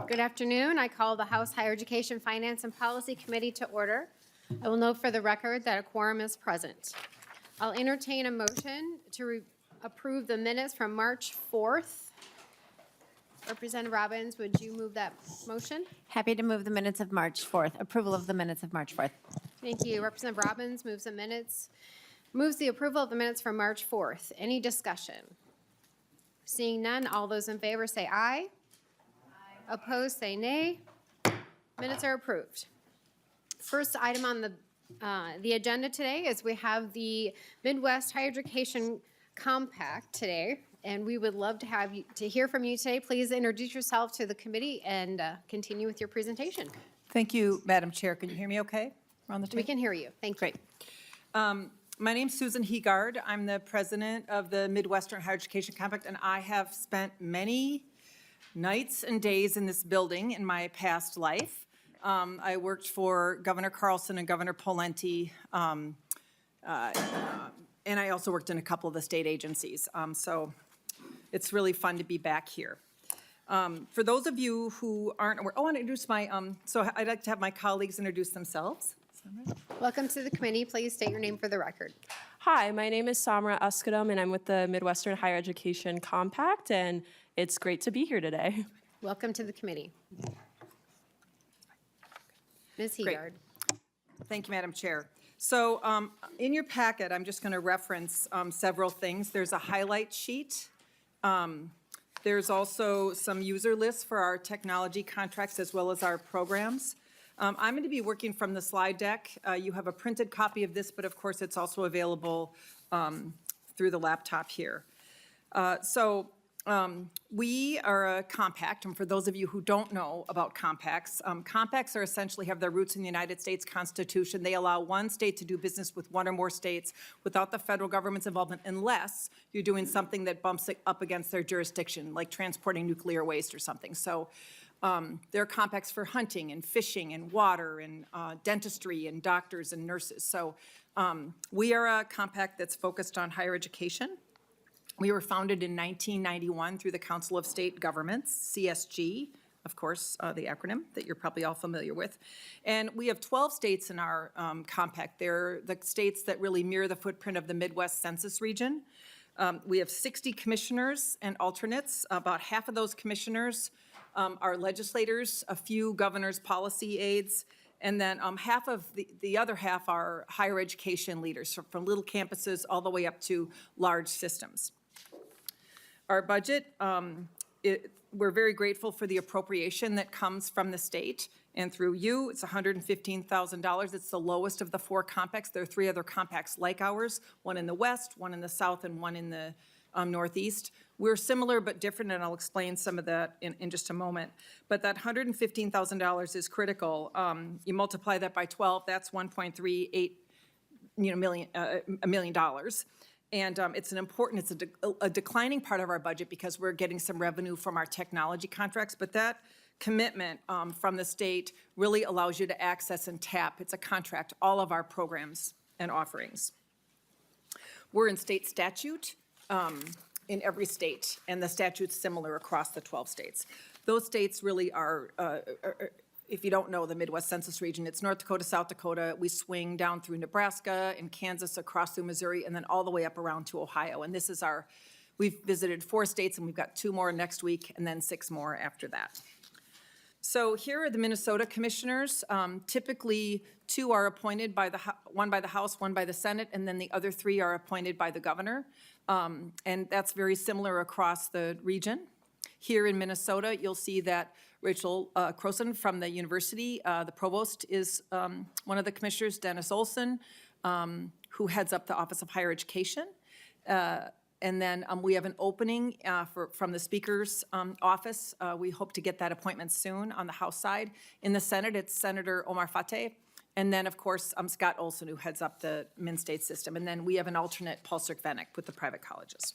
Good afternoon. I call the House Higher Education, Finance, and Policy Committee to order. I will note for the record that a quorum is present. I'll entertain a motion to approve the minutes from March 4th. Representative Robbins, would you move that motion? Happy to move the minutes of March 4th. Approval of the minutes of March 4th. Thank you. Representative Robbins moves the approval of the minutes from March 4th. Any discussion? Seeing none, all those in favor say aye. Opposed, say nay. Minutes are approved. First item on the agenda today is we have the Midwest Higher Education Compact today, and we would love to hear from you today. Please introduce yourself to the committee and continue with your presentation. Thank you, Madam Chair. Can you hear me okay? We're on the We can hear you. Thank you. Great. My name's Susan Heegard. I'm the president of the Midwestern Higher Education Compact, and I have spent many nights and days in this building in my past life. I worked for Governor Carlson and Governor Pawlenty, and I also worked in a couple of the state agencies. So it's really fun to be back here. For those of you who aren't aware, I want to introduce so I'd like to have my colleagues introduce themselves. Welcome to the committee. Please state your name for the record. Hi, my name is Samra Uskadum, and I'm with the Midwestern Higher Education Compact, and it's great to be here today. Welcome to the committee. Ms. Great. Heegard. Thank you, Madam Chair. So in your packet, I'm just going to reference several things. There's a highlight sheet. There's also some user lists for our technology contracts as well as our programs. I'm going to be working from the slide deck. You have a printed copy of this, but of course it's also available through the laptop here. We are a compact, and for those of you who don't know about compacts, compacts are essentially have their roots in the United States Constitution. They allow one state to do business with one or more states without the federal government's involvement unless you're doing something that bumps it up against their jurisdiction, like transporting nuclear waste or something. So there are compacts for hunting and fishing and water and dentistry and doctors and nurses. So we are a compact that's focused on higher education. We were founded in 1991 through the Council of State Governments, CSG, of course, the acronym that you're probably all familiar with. And we have 12 states in our compact. They're the states that really mirror the footprint of the Midwest census region. We have 60 commissioners and alternates. About half of those commissioners are legislators, a few governors' policy aides, and then half of the other half are higher education leaders, from little campuses all the way up to large systems. Our budget, we're very grateful for the appropriation that comes from the state and through you. It's $115,000. It's the lowest of the four compacts. There are three other compacts like ours, one in the west, one in the south, and one in the northeast. We're similar but different, and I'll explain some of that in just a moment. But that $115,000 is critical. You multiply that by 12, that's $1.38 million. And it's a declining part of our budget because we're getting some revenue from our technology contracts, but that commitment from the state really allows you to access and tap, it's a contract, all of our programs and offerings. We're in state statute in every state, and the statute's similar across the 12 states. Those states really are if you don't know the Midwest census region, it's North Dakota, South Dakota. We swing down through Nebraska and Kansas, across through Missouri, and then all the way up around to Ohio. And this is we've visited 4 states, and we've got 2 more next week, and then 6 more after that. So here are the Minnesota commissioners. Typically, 2 are appointed by one by the House, 1 by the Senate, and then the other 3 are appointed by the governor. And that's very similar across the region. Here in Minnesota, you'll see that Rachel Croson from the university, the provost, is one of the commissioners, Dennis Olson, who heads up the Office of Higher Education. And then we have an opening from the Speaker's office. We hope to get that appointment soon on the House side. In the Senate, it's Senator Omar Fateh. And then, of course, Scott Olson, who heads up the Min-State system. And then we have an alternate, Paul Sirkvanek, with the private colleges.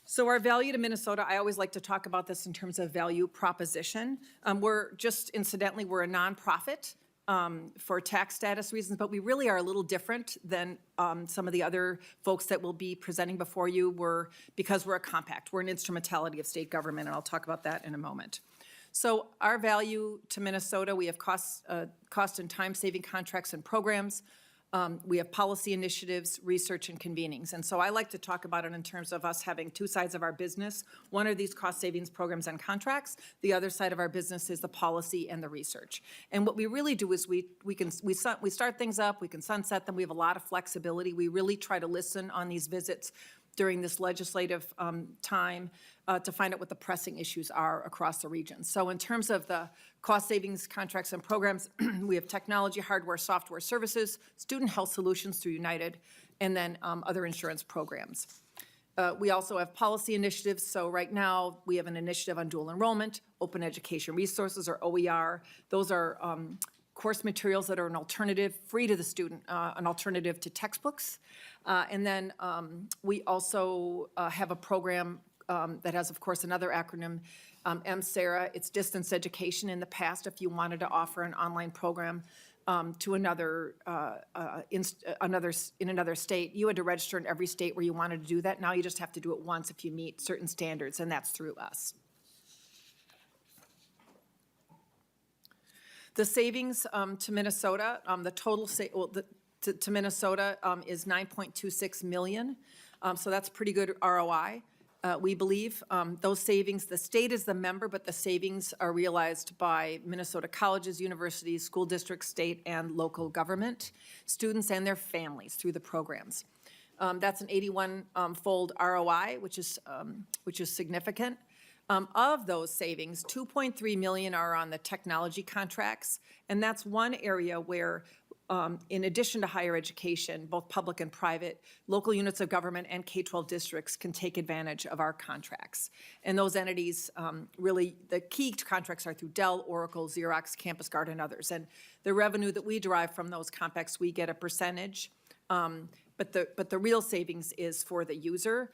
So our value to Minnesota, I always like to talk about this in terms of value proposition. Incidentally, we're a nonprofit. for tax status reasons, but we really are a little different than some of the other folks that will be presenting before you because we're a compact. We're an instrumentality of state government, and I'll talk about that in a moment. So our value to Minnesota, we have cost and time-saving contracts and programs. We have policy initiatives, research, and convenings. And so I like to talk about it in terms of us having two sides of our business. One are these cost savings programs and contracts. The other side of our business is the policy and the research. And what we really do is we start things up, we can sunset them, we have a lot of flexibility. We really try to listen on these visits during this legislative time to find out what the pressing issues are across the region. So in terms of the cost savings contracts and programs, we have technology, hardware, software services, student health solutions through United, and then other insurance programs. We also have policy initiatives. So right now, we have an initiative on dual enrollment, open education resources, or OER. Those are course materials that are an alternative, free to the student, an alternative to textbooks. And then we also have a program that has, of course, another acronym, MSARA. It's distance education. In the past, if you wanted to offer an online program to another in another state, you had to register in every state where you wanted to do that. Now you just have to do it once if you meet certain standards, and that's through us. The savings to Minnesota, the total to Minnesota is $9.26 million. So that's pretty good ROI. We believe those savings, the state is the member, but the savings are realized by Minnesota colleges, universities, school districts, state, and local government, students and their families through the programs. That's an 81-fold ROI, which is significant. Of those savings, $2.3 million are on the technology contracts, and that's one area where, in addition to higher education, both public and private, local units of government and K-12 districts can take advantage of our contracts. And those entities, really, the key contracts are through Dell, Oracle, Xerox, Campus Guard, and others. And the revenue that we derive from those compacts, we get a percentage, but the real savings is for the user.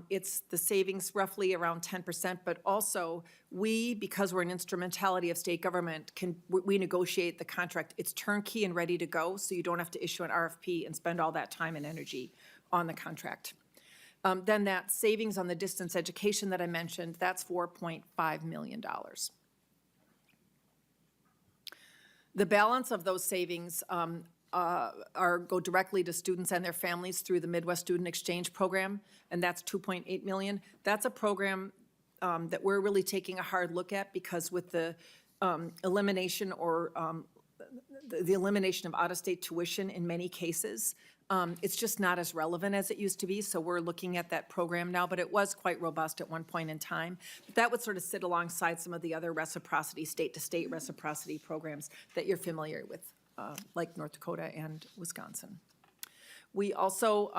It's the savings roughly around 10%, but also we, because we're an instrumentality of state government, we negotiate the contract. It's turnkey and ready to go, so you don't have to issue an RFP and spend all that time and energy on the contract. Then that savings on the distance education that I mentioned, that's $4.5 million. The balance of those savings go directly to students and their families through the Midwest Student Exchange Program, and that's $2.8 million. That's a program that we're really taking a hard look at, because with the elimination or the elimination of out-of-state tuition in many cases, it's just not as relevant as it used to be, so we're looking at that program now, but it was quite robust at one point in time. But that would sort of sit alongside some of the other reciprocity, state-to-state reciprocity programs that you're familiar with, like North Dakota and Wisconsin. We also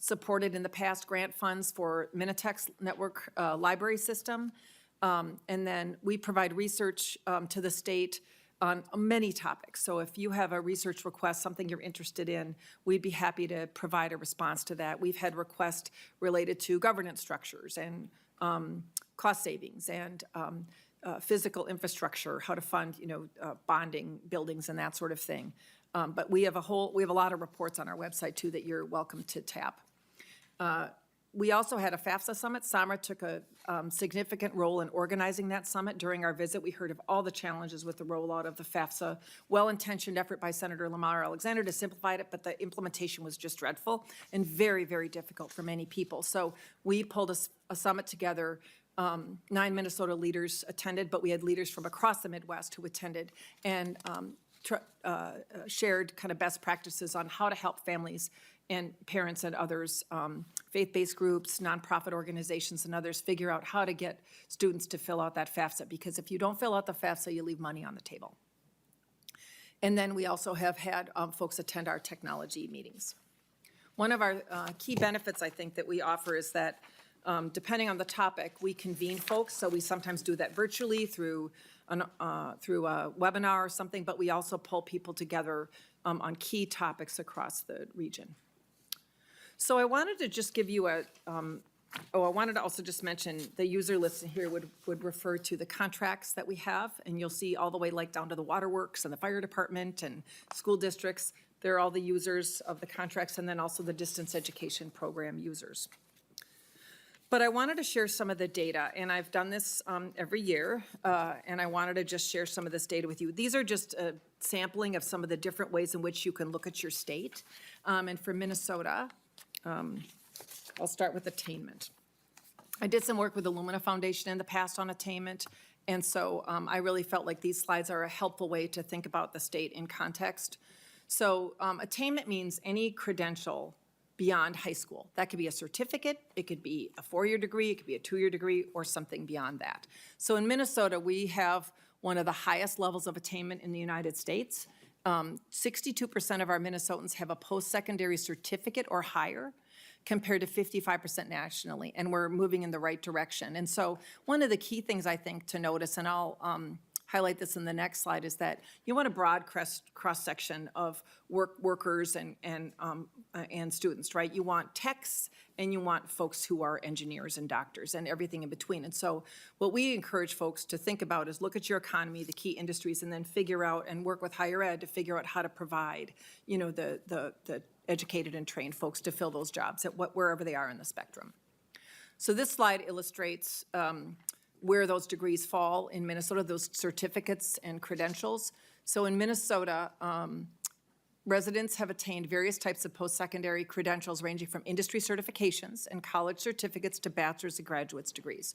supported in the past grant funds for Minitech's network library system, and then we provide research to the state on many topics. So if you have a research request, something you're interested in, we'd be happy to provide a response to that. We've had requests related to governance structures and cost savings and physical infrastructure, how to fund, bonding buildings and that sort of thing. But we have a lot of reports on our website too that you're welcome to tap. We also had a FAFSA summit. Samra took a significant role in organizing that summit. During our visit, we heard of all the challenges with the rollout of the FAFSA. Well-intentioned effort by Senator Lamar Alexander to simplify it, but the implementation was just dreadful and very, very difficult for many people. So we pulled a summit together. 9 Minnesota leaders attended, but we had leaders from across the Midwest who attended and shared kind of best practices on how to help families and parents and others, faith-based groups, nonprofit organizations, and others figure out how to get students to fill out that FAFSA, because if you don't fill out the FAFSA, you leave money on the table. And then we also have had folks attend our technology meetings. One of our key benefits, I think, that we offer is that depending on the topic, we convene folks. So we sometimes do that virtually through a webinar or something, but we also pull people together on key topics across the region. So I wanted to just give you I wanted to also just mention, the user list here would refer to the contracts that we have, and you'll see all the way like down to the waterworks and the fire department and school districts. They're all the users of the contracts, and then also the distance education program users. But I wanted to share some of the data, and I've done this every year, and I wanted to just share some of this data with you. These are just a sampling of some of the different ways in which you can look at your state. And for Minnesota, I'll start with attainment. I did some work with the Lumina Foundation in the past on attainment, and so I really felt like these slides are a helpful way to think about the state in context. So attainment means any credential beyond high school. That could be a certificate, it could be a 4-year degree, it could be a 2-year degree, or something beyond that. So in Minnesota, we have one of the highest levels of attainment in the United States. 62% of our Minnesotans have a post-secondary certificate or higher, compared to 55% nationally, and we're moving in the right direction. And so one of the key things I think to notice, and I'll highlight this in the next slide, is that you want a broad cross-section of workers and students, right? You want techs, and you want folks who are engineers and doctors and everything in between. And so what we encourage folks to think about is look at your economy, the key industries, and then figure out and work with higher ed to figure out how to provide, you know, the educated and trained folks to fill those jobs at wherever they are in the spectrum. So this slide illustrates where those degrees fall in Minnesota, those certificates and credentials. So in Minnesota, residents have attained various types of post-secondary credentials ranging from industry certifications and college certificates to bachelor's and graduate's degrees.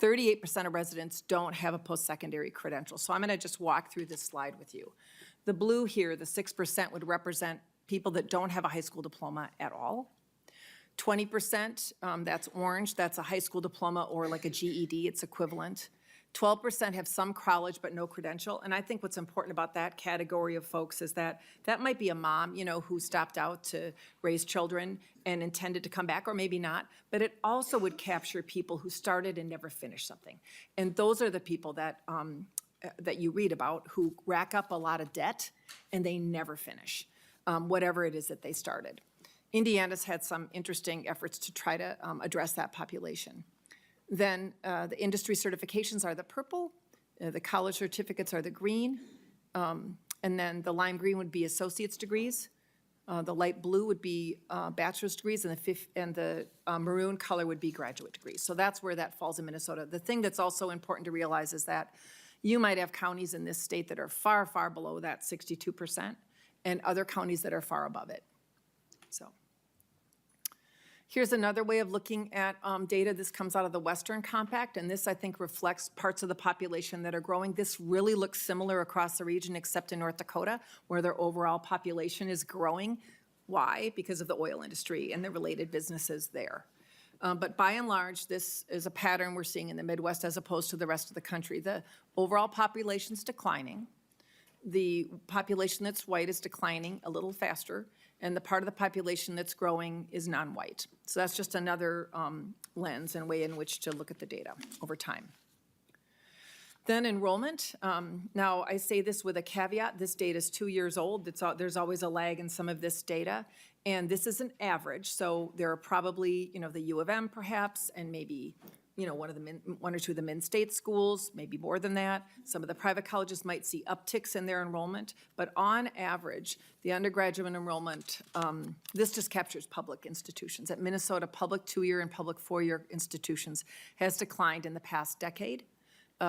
38% of residents don't have a post-secondary credential. So I'm going to just walk through this slide with you. The blue here, the 6%, would represent people that don't have a high school diploma at all. 20%, that's orange, that's a high school diploma or like a GED, it's equivalent. 12% have some college but no credential. And I think what's important about that category of folks is that that might be a mom, you know, who stopped out to raise children and intended to come back, or maybe not. But it also would capture people who started and never finished something. And those are the people that that you read about who rack up a lot of debt and they never finish, whatever it is that they started. Indiana's had some interesting efforts to try to address that population. Then the industry certifications are the purple, the college certificates are the green, and then the lime green would be associate's degrees. The light blue would be bachelor's degrees, and the maroon color would be graduate degrees. So that's where that falls in Minnesota. The thing that's also important to realize is that you might have counties in this state that are far, far below that 62%, and other counties that are far above it. So here's another way of looking at data. This comes out of the Western Compact, and this, I think, reflects parts of the population that are growing. This really looks similar across the region, except in North Dakota, where their overall population is growing. Why? Because of the oil industry and the related businesses there. But by and large, this is a pattern we're seeing in the Midwest as opposed to the rest of the country. The overall population's declining. The population that's white is declining a little faster, and the part of the population that's growing is non-white. So that's just another lens and way in which to look at the data over time. Then enrollment. Now, I say this with a caveat. This data is 2 years old. There's always a lag in some of this data, and this is an average. So there are probably, you know, the U of M perhaps, and maybe, you know, one or two of the mid-state schools, maybe more than that. Some of the private colleges might see upticks in their enrollment, but on average, the undergraduate enrollment, this just captures public institutions. At Minnesota, public 2-year and public 4-year institutions has declined in the past decade.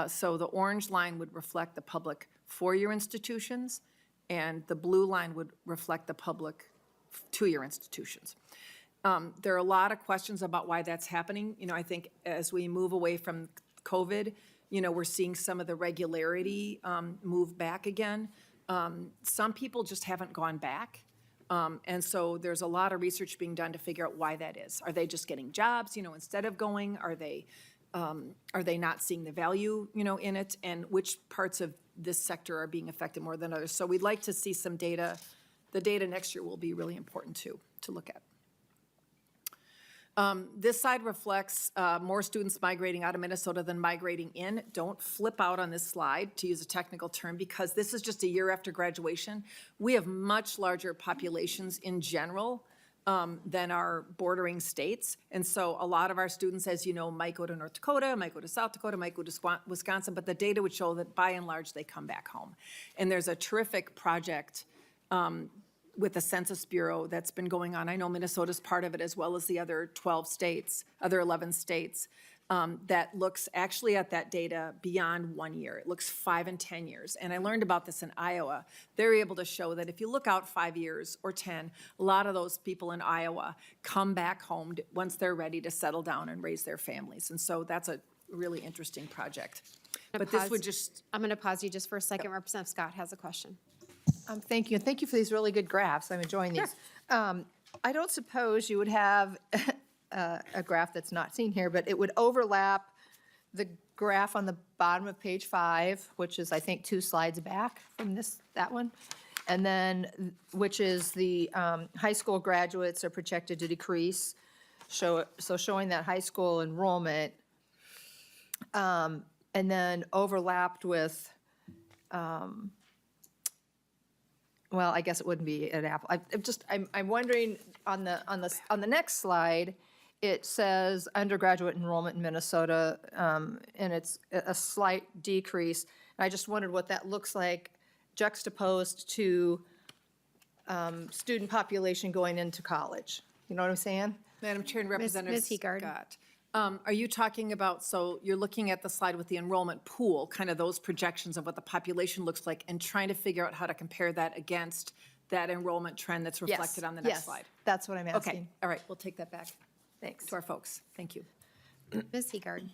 So the orange line would reflect the public 4-year institutions, and the blue line would reflect the public 2-year institutions. There are a lot of questions about why that's happening. You know, I think as we move away from COVID, you know, we're seeing some of the regularity move back again. Some people just haven't gone back. And so there's a lot of research being done to figure out why that is. Are they just getting jobs, you know, instead of going? Are they not seeing the value, you know, in it? And which parts of this sector are being affected more than others? So we'd like to see some data. The data next year will be really important too, to look at. This side reflects more students migrating out of Minnesota than migrating in. Don't flip out on this slide, to use a technical term, because this is just a year after graduation. We have much larger populations in general than our bordering states. And so a lot of our students, as you know, might go to North Dakota, might go to South Dakota, might go to Wisconsin, but the data would show that by and large, they come back home. And there's a terrific project with the Census Bureau that's been going on. I know Minnesota's part of it, as well as the other 11 states, that looks actually at that data beyond 1 year. It looks 5 and 10 years. And I learned about this in Iowa. They're able to show that if you look out 5 years or 10, a lot of those people in Iowa come back home once they're ready to settle down and raise their families. And so that's a really interesting project. But this would just, I'm going to pause you just for a second. Representative Scott has a question. Thank you, and thank you for these really good graphs. I'm enjoying these. I don't suppose you would have a graph that's not seen here, but it would overlap the graph on the bottom of page 5, which is, I think, 2 slides back from that one, and then, which is the high school graduates are projected to decrease, so showing that high school enrollment, and then overlapped with, well, I guess it wouldn't be an apple. I'm wondering, on the next slide, it says undergraduate enrollment in Minnesota, and it's a slight decrease. And I just wondered what that looks like juxtaposed to student population going into college. You know what I'm saying? Madam Chair and Representative Ms. Heegard. Scott, are you talking about, so you're looking at the slide with the enrollment pool, kind of those projections of what the population looks like, and trying to figure out how to compare that against that enrollment trend that's reflected on the next slide? Yes, that's what I'm asking. Okay, all right, we'll take that back Thanks. to our folks. Thank you. Ms. Heegard.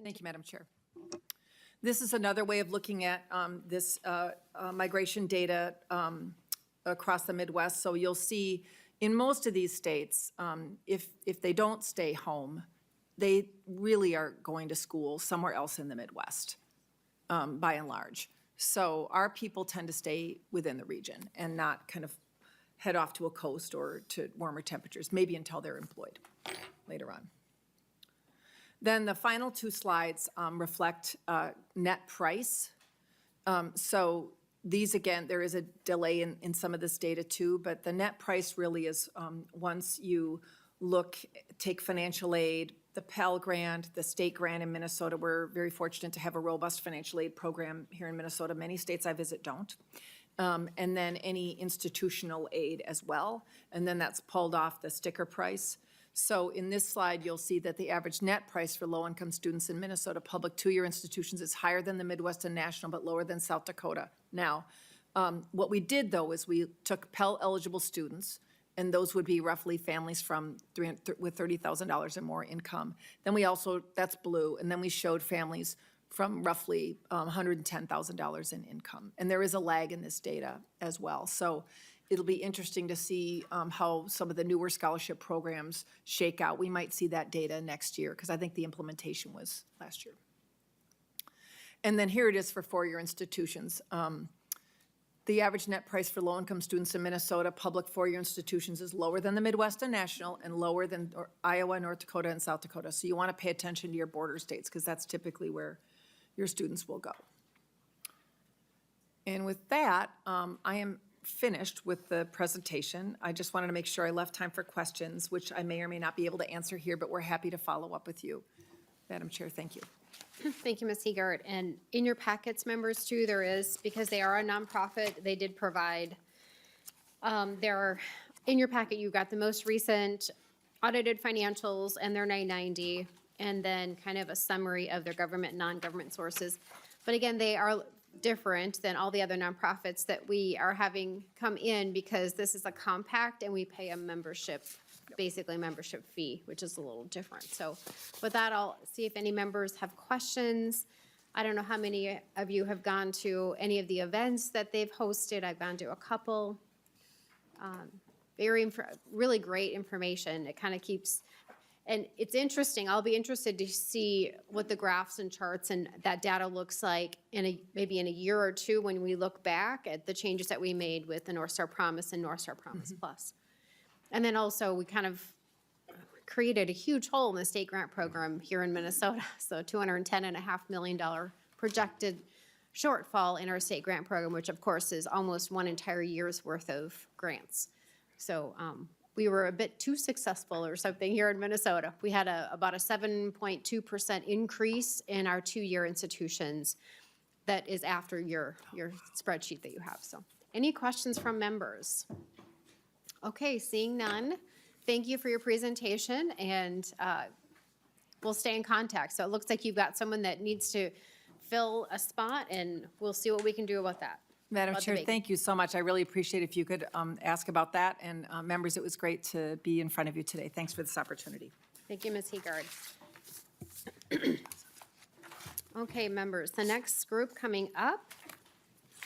Thank you, Madam Chair. This is another way of looking at this migration data across the Midwest. So you'll see in most of these states, if they don't stay home, they really are going to school somewhere else in the Midwest, by and large. So our people tend to stay within the region and not kind of head off to a coast or to warmer temperatures, maybe until they're employed later on. Then the final 2 slides reflect net price. So these, again, there is a delay in some of this data too, but the net price really is once you take financial aid, the Pell Grant, the state grant in Minnesota. We're very fortunate to have a robust financial aid program here in Minnesota. Many states I visit don't. And then any institutional aid as well. And then that's pulled off the sticker price. So in this slide, you'll see that the average net price for low-income students in Minnesota public 2-year institutions is higher than the Midwestern National, but lower than South Dakota. Now, what we did, though, is we took Pell-eligible students, and those would be roughly families with $30,000 or more income. Then we also, that's blue, and then we showed families from roughly $110,000 in income. And there is a lag in this data as well. So it'll be interesting to see how some of the newer scholarship programs shake out. We might see that data next year, because I think the implementation was last year. And then here it is for 4-year institutions. The average net price for low-income students in Minnesota, public 4-year institutions, is lower than the Midwestern National and lower than Iowa, North Dakota, and South Dakota. So you want to pay attention to your border states, because that's typically where your students will go. And with that, I am finished with the presentation. I just wanted to make sure I left time for questions, which I may or may not be able to answer here, but we're happy to follow up with you. Madam Chair, thank you. Thank you, Ms. Heegard. And in your packets, members, too, there is, because they are a nonprofit, they did provide, in your packet, you got the most recent audited financials and their 990, and then kind of a summary of their government and non-government sources. But again, they are different than all the other nonprofits that we are having come in, because this is a compact and we pay a membership, basically membership fee, which is a little different. So with that, I'll see if any members have questions. I don't know how many of you have gone to any of the events that they've hosted. I've gone to a couple. Really great information. It kind of keeps, and it's interesting. I'll be interested to see what the graphs and charts and that data looks like maybe in a year or two, when we look back at the changes that we made with the North Star Promise and North Star Promise Plus. And then also, we kind of created a huge hole in the state grant program here in Minnesota. So $210.5 million projected shortfall in our state grant program, which of course is almost one entire year's worth of grants. So we were a bit too successful or something here in Minnesota. We had about a 7.2% increase in our two-year institutions. That is after your spreadsheet that you have. So any questions from members? Okay, seeing none, thank you for your presentation, and we'll stay in contact. So it looks like you've got someone that needs to fill a spot, and we'll see what we can do about that. Madam About the Chair, vacancy. thank you so much. I really appreciate if you could ask about that. And members, it was great to be in front of you today. Thanks for this opportunity. Thank you, Ms. Heegard. Okay, members, the next group coming up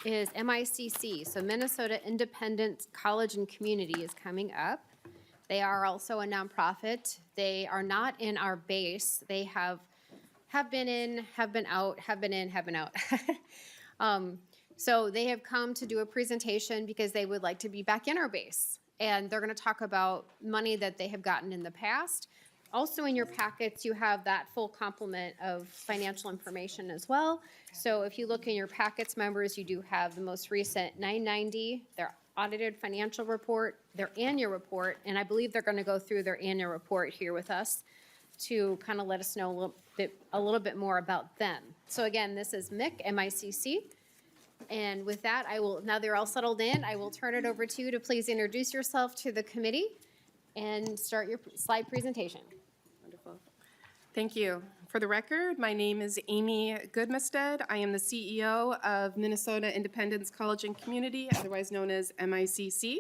is MICC. So Minnesota Independent College and Community is coming up. They are also a nonprofit. They are not in our base. They have been in, have been out, have been in, have been out. So they have come to do a presentation because they would like to be back in our base. And they're going to talk about money that they have gotten in the past. Also in your packets, you have that full complement of financial information as well. So if you look in your packets, members, you do have the most recent 990, their audited financial report, their annual report, and I believe they're going to go through their annual report here with us to kind of let us know a little bit more about them. So again, this is MIC, M-I-C-C. And with that, now they're all settled in, I will turn it over to you to please introduce yourself to the committee and start your slide presentation. Wonderful. Thank you. For the record, my name is Amy Goodmestead. I am the CEO of Minnesota Independence College and Community, otherwise known as MICC.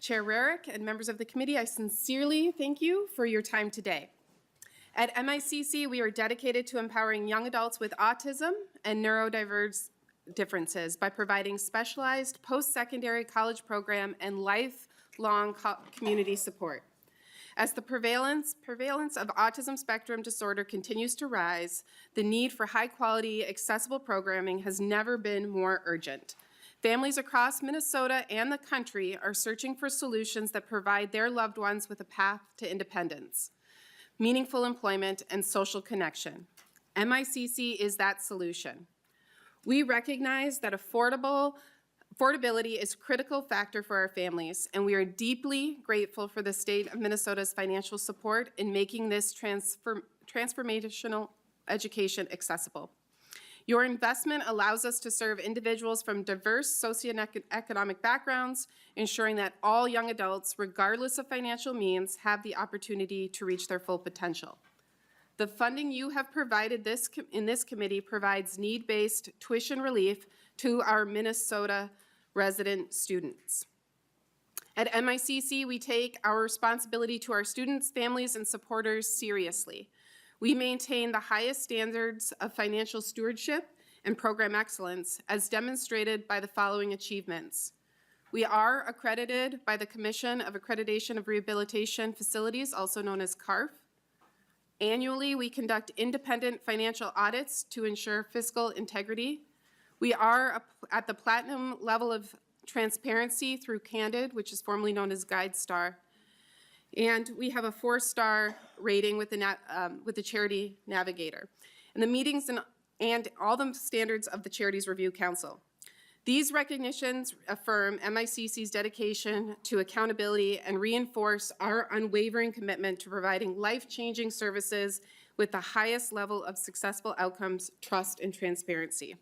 Chair Rarick and members of the committee, I sincerely thank you for your time today. At MICC, we are dedicated to empowering young adults with autism and neurodiverse differences by providing specialized post-secondary college program and lifelong community support. As the prevalence of autism spectrum disorder continues to rise, the need for high-quality, accessible programming has never been more urgent. Families across Minnesota and the country are searching for solutions that provide their loved ones with a path to independence, meaningful employment, and social connection. MICC is that solution. We recognize that affordability is a critical factor for our families, and we are deeply grateful for the state of Minnesota's financial support in making this transformational education accessible. Your investment allows us to serve individuals from diverse socioeconomic backgrounds, ensuring that all young adults, regardless of financial means, have the opportunity to reach their full potential. The funding you have provided in this committee provides need-based tuition relief to our Minnesota resident students. At MICC, we take our responsibility to our students, families, and supporters seriously. We maintain the highest standards of financial stewardship and program excellence, as demonstrated by the following achievements. We are accredited by the Commission of Accreditation of Rehabilitation Facilities, also known as CARF. Annually, we conduct independent financial audits to ensure fiscal integrity. We are at the platinum level of transparency through Candid, which is formerly known as GuideStar. And we have a 4-star rating with the Charity Navigator. And the meetings and all the standards of the Charities Review Council. These recognitions affirm MICC's dedication to accountability and reinforce our unwavering commitment to providing life-changing services with the highest level of successful outcomes, trust, and transparency.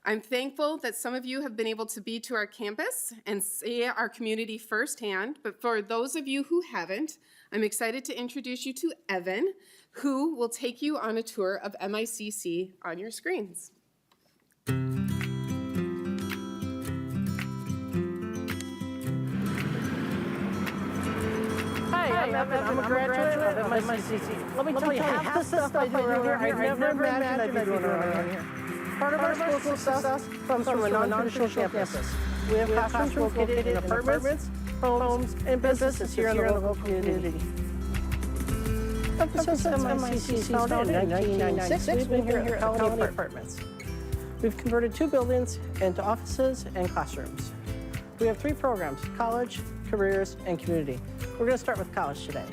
I'm thankful that some of you have been able to be to our campus and see our community firsthand, but for those of you who haven't, I'm excited to introduce you to Evan, who will take you on a tour of MICC on your screens. Hi, I'm Evan. I'm a graduate of MICC. Let me tell you, half the stuff I do around here, I never imagined I'd be doing around here. Part of our school success comes from a non-traditional campus. We have classrooms located in apartments, homes, and businesses here in the local community. Ever since MICC started in 1996, we've been here at Colony Apartments. We've converted 2 buildings into offices and classrooms. We have 3 programs: college, careers, and community. We're going to start with college today.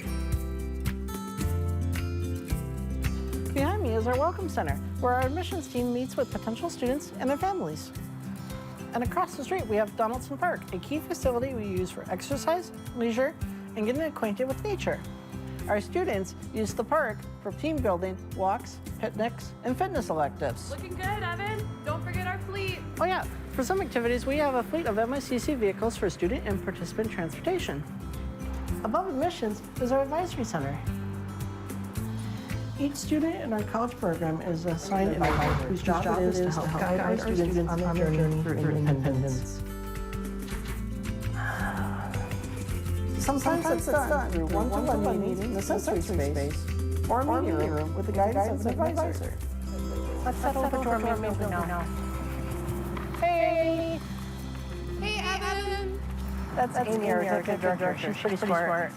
Behind me is our Welcome Center, where our admissions team meets with potential students and their families. And across the street, we have Donaldson Park, a key facility we use for exercise, leisure, and getting acquainted with nature. Our students use the park for team building, walks, picnics, and fitness electives. Looking good, Evan. Don't forget our fleet. Oh yeah, for some activities, we have a fleet of MICC vehicles for student and participant transportation. Above admissions is our advisory center. Each student in our college program is assigned an advisor whose job it is to help guide our students on their journey through independence. Sometimes it's done through one-to-one meetings in the sensory space or a meeting room with the guidance of an advisor. Let's head over to our main building now. Hey! Hey, Evan. That's Amy, our executive director. She's pretty smart.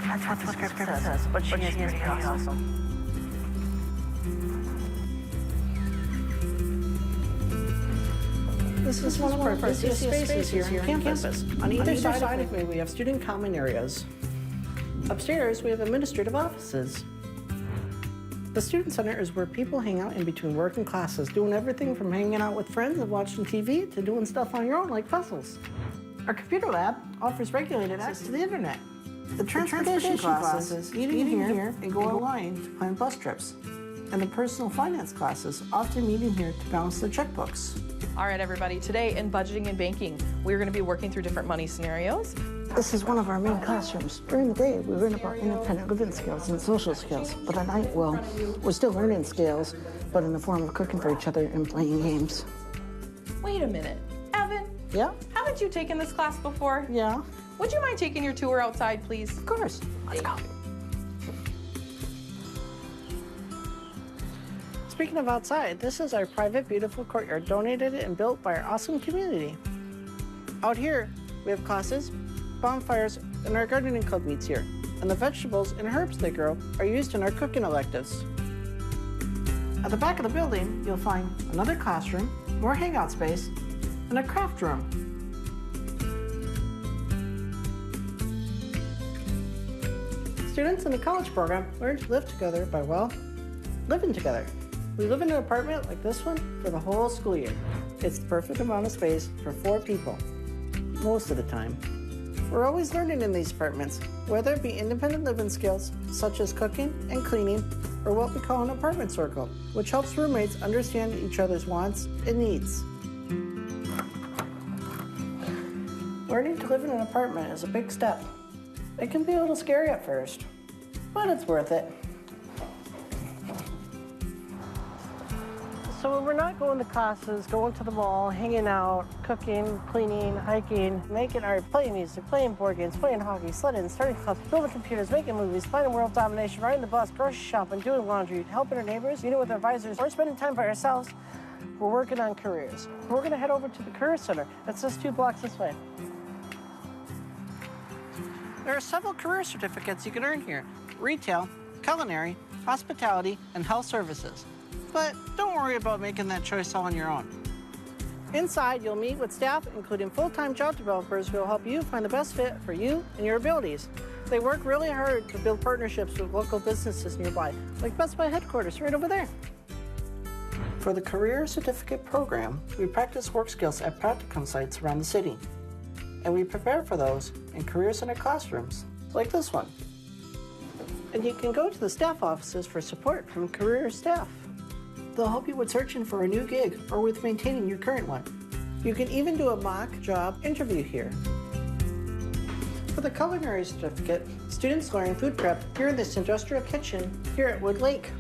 That's what the script says, but she is pretty awesome. This is one of our busiest spaces here on campus. On either side of me, we have student common areas. Upstairs, we have administrative offices. The Student Center is where people hang out in between work and classes, doing everything from hanging out with friends and watching TV to doing stuff on your own like puzzles. Our computer lab offers regulated access to the internet. The transportation classes eat in here and go online to plan bus trips. And the personal finance classes often meet in here to balance their checkbooks. All right, everybody, today in budgeting and banking, we're going to be working through different money scenarios. This is one of our main classrooms. During the day, we learn about independent living skills and social skills. But at night, well, we're still learning skills, but in the form of cooking for each other and playing games. Wait a minute. Evan, Yeah? haven't you taken this class before? Yeah? Would you mind taking your tour outside, please? Of course. Let's go. Speaking of outside, this is our private, beautiful courtyard donated and built by our awesome community. Out here, we have classes, bonfires, and our gardening club meets here. And the vegetables and herbs they grow are used in our cooking electives. At the back of the building, you'll find another classroom, more hangout space, and a craft room. Students in the college program learn to live together by, well, living together. We live in an apartment like this one for the whole school year. It's the perfect amount of space for 4 people, most of the time. We're always learning in these apartments, whether it be independent living skills, such as cooking and cleaning, or what we call an apartment circle, which helps roommates understand each other's wants and needs. Learning to live in an apartment is a big step. It can be a little scary at first, but it's worth it. So when we're not going to classes, going to the mall, hanging out, cooking, cleaning, hiking, making art, playing music, playing board games, playing hockey, sledding, starting clubs, building computers, making movies, fighting world domination, riding the bus, grocery shopping, doing laundry, helping our neighbors, meeting with our advisors, or spending time by ourselves, we're working on careers. We're gonna head over to the Career Center. That's just 2 blocks this way. There are several career certificates you can earn here: retail, culinary, hospitality, and health services. But don't worry about making that choice all on your own. Inside, you'll meet with staff, including full-time job developers who will help you find the best fit for you and your abilities. They work really hard to build partnerships with local businesses nearby, like Best Buy headquarters right over there. For the Career Certificate program, we practice work skills at practicum sites around the city. And we prepare for those in Career Center classrooms, like this one. And you can go to the staff offices for support from career staff. They'll help you with searching for a new gig or with maintaining your current one. You can even do a mock job interview here. For the culinary certificate, students learn food prep here in this industrial kitchen here at Wood Lake.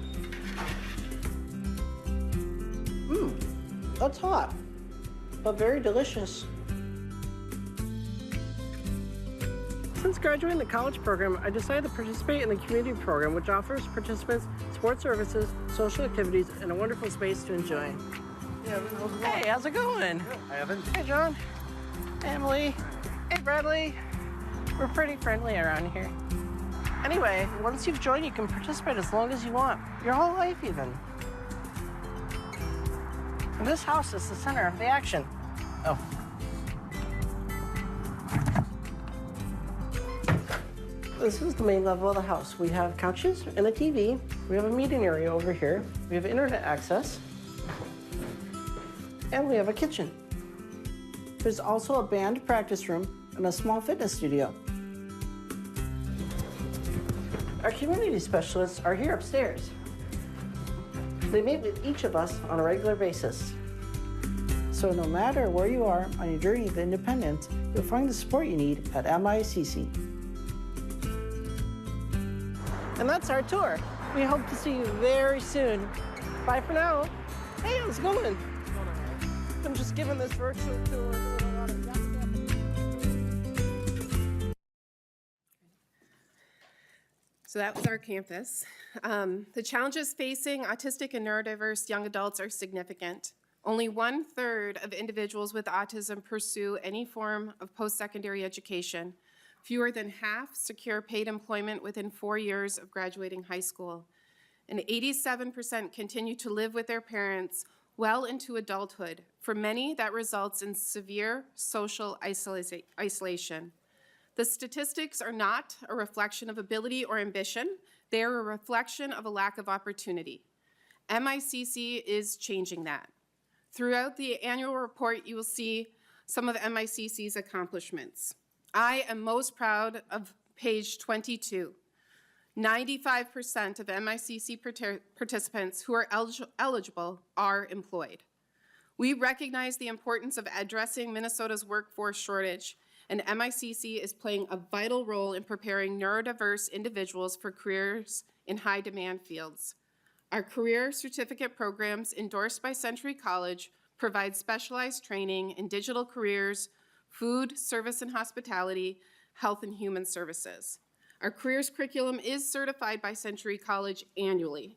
That's hot, but very delicious. Since graduating the college program, I decided to participate in the community program, which offers participants sports services, social activities, and a wonderful space to enjoy. Hey, how's it going? Hi, Evan. Hey, John. Emily. Hey, Bradley. We're pretty friendly around here. Anyway, once you've joined, you can participate as long as you want, your whole life even. And this house is the center of the action. Oh. This is the main level of the house. We have couches and a TV. We have a meeting area over here. We have internet access. And we have a kitchen. There's also a band practice room and a small fitness studio. Our community specialists are here upstairs. They meet with each of us on a regular basis. So no matter where you are on your journey to independence, you'll find the support you need at MICC. And that's our tour. We hope to see you very soon. Bye for now. Hey, how's it going? I'm just giving this virtual tour. So that was our campus. The challenges facing autistic and neurodiverse young adults are significant. Only 1/3 of individuals with autism pursue any form of post-secondary education. Fewer than half secure paid employment within 4 years of graduating high school. And 87% continue to live with their parents well into adulthood. For many, that results in severe social isolation. The statistics are not a reflection of ability or ambition. They are a reflection of a lack of opportunity. MICC is changing that. Throughout the annual report, you will see some of MICC's accomplishments. I am most proud of page 22. 95% of MICC participants who are eligible are employed. We recognize the importance of addressing Minnesota's workforce shortage, and MICC is playing a vital role in preparing neurodiverse individuals for careers in high-demand fields. Our career certificate programs endorsed by Century College provide specialized training in digital careers, food, service and hospitality, health and human services. Our careers curriculum is certified by Century College annually.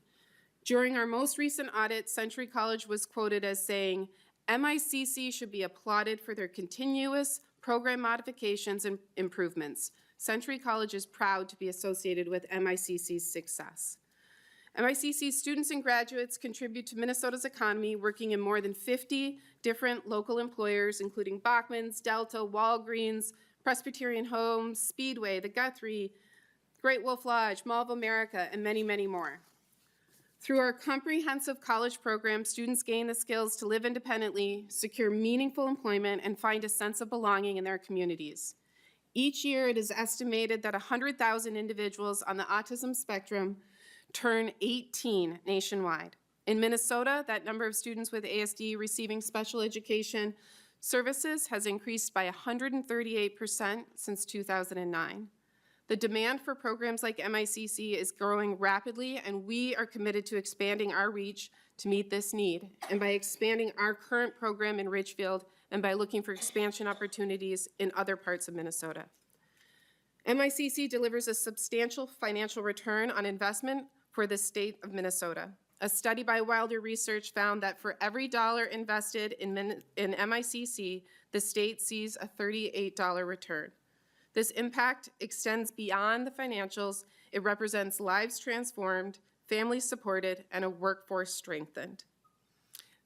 During our most recent audit, Century College was quoted as saying, MICC should be applauded for their continuous program modifications and improvements. Century College is proud to be associated with MICC's success. MICC students and graduates contribute to Minnesota's economy, working in more than 50 different local employers, including Bachman's, Delta, Walgreens, Presbyterian Homes, Speedway, the Guthrie, Great Wolf Lodge, Mall of America, and many, many more. Through our comprehensive college program, students gain the skills to live independently, secure meaningful employment, and find a sense of belonging in their communities. Each year, it is estimated that 100,000 individuals on the autism spectrum turn 18 nationwide. In Minnesota, that number of students with ASD receiving special education services has increased by 138% since 2009. The demand for programs like MICC is growing rapidly, and we are committed to expanding our reach to meet this need, and by expanding our current program in Ridgefield, and by looking for expansion opportunities in other parts of Minnesota. MICC delivers a substantial financial return on investment for the state of Minnesota. A study by Wilder Research found that for every dollar invested in MICC, the state sees a $38 return. This impact extends beyond the financials. It represents lives transformed, families supported, and a workforce strengthened.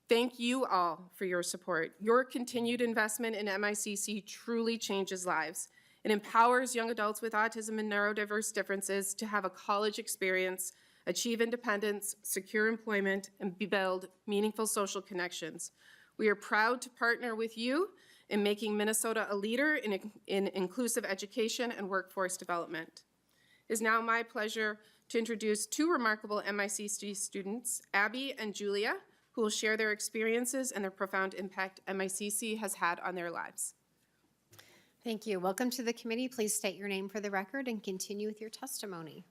Thank you all for your support. Your continued investment in MICC truly changes lives. It empowers young adults with autism and neurodiverse differences to have a college experience, achieve independence, secure employment, and build meaningful social connections. We are proud to partner with you in making Minnesota a leader in inclusive education and workforce development. It is now my pleasure to introduce two remarkable MICC students, Abby and Julia, who will share their experiences and the profound impact MICC has had on their lives. Thank you. Welcome to the committee. Please state your name for the record and continue with your testimony.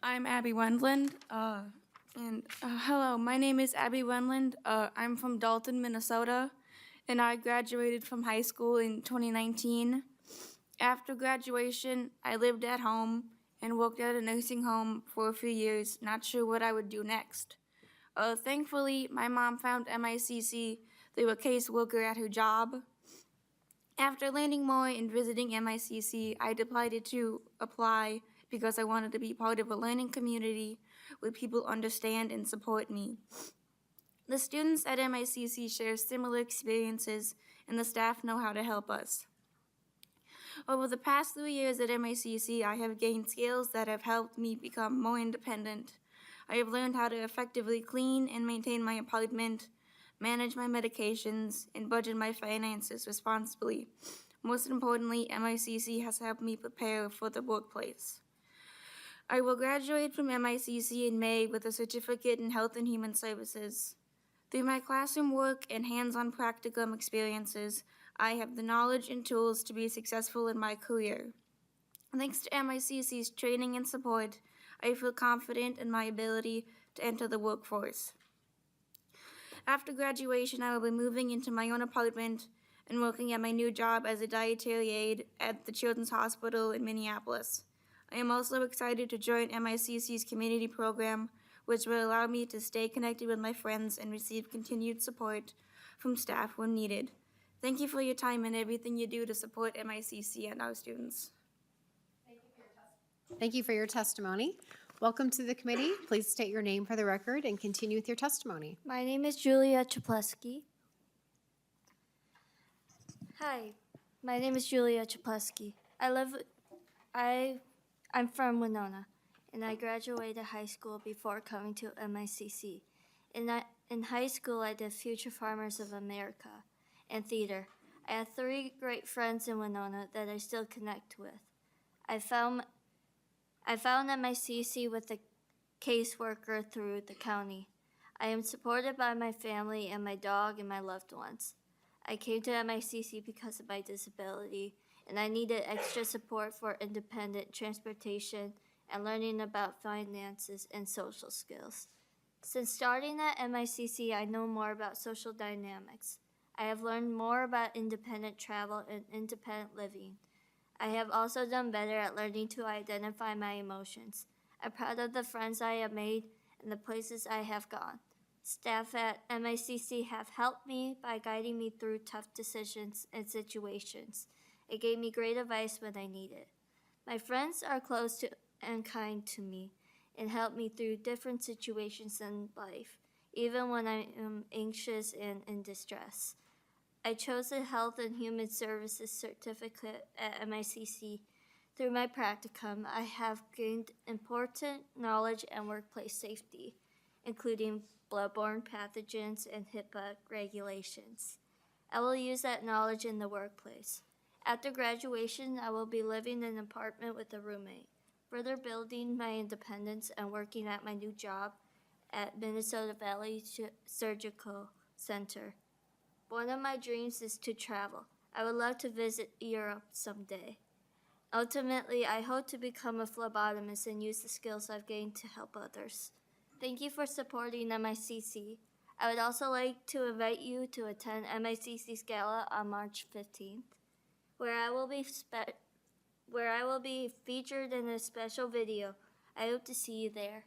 I'm Abby Wendland. Hello, my name is Abby Wendland. I'm from Dalton, Minnesota, and I graduated from high school in 2019. After graduation, I lived at home and worked at a nursing home for a few years, not sure what I would do next. Thankfully, my mom found MICC through a caseworker at her job. After learning more and visiting MICC, I decided to apply because I wanted to be part of a learning community where people understand and support me. The students at MICC share similar experiences, and the staff know how to help us. Over the past 3 years at MICC, I have gained skills that have helped me become more independent. I have learned how to effectively clean and maintain my apartment, manage my medications, and budget my finances responsibly. Most importantly, MICC has helped me prepare for the workplace. I will graduate from MICC in May with a certificate in Health and Human Services. Through my classroom work and hands-on practicum experiences, I have the knowledge and tools to be successful in my career. Thanks to MICC's training and support, I feel confident in my ability to enter the workforce. After graduation, I will be moving into my own apartment and working at my new job as a dietary aide at the Children's Hospital in Minneapolis. I am also excited to join MICC's community program, which will allow me to stay connected with my friends and receive continued support from staff when needed. Thank you for your time and everything you do to support MICC and our students. Thank you for your testimony. Welcome to the committee. Please state your name for the record and continue with your testimony. My name is Julia Czapleski. Hi, my name is Julia Czapleski. I'm from Winona, and I graduated high school before coming to MICC. In high school, I did Future Farmers of America and theater. I had 3 great friends in Winona that I still connect with. I found MICC with a caseworker through the county. I am supported by my family and my dog and my loved ones. I came to MICC because of my disability, and I needed extra support for independent transportation and learning about finances and social skills. Since starting at MICC, I know more about social dynamics. I have learned more about independent travel and independent living. I have also done better at learning to identify my emotions. I'm proud of the friends I have made and the places I have gone. Staff at MICC have helped me by guiding me through tough decisions and situations. It gave me great advice when I need it. My friends are close to and kind to me and help me through different situations in life, even when I am anxious and in distress. I chose a Health and Human Services certificate at MICC. Through my practicum, I have gained important knowledge and workplace safety, including bloodborne pathogens and HIPAA regulations. I will use that knowledge in the workplace. After graduation, I will be living in an apartment with a roommate, further building my independence and working at my new job at Minnesota Valley Surgical Center. One of my dreams is to travel. I would love to visit Europe someday. Ultimately, I hope to become a phlebotomist and use the skills I've gained to help others. Thank you for supporting MICC. I would also like to invite you to attend MICC's Gala on March 15th, where I will be featured in a special video. I hope to see you there.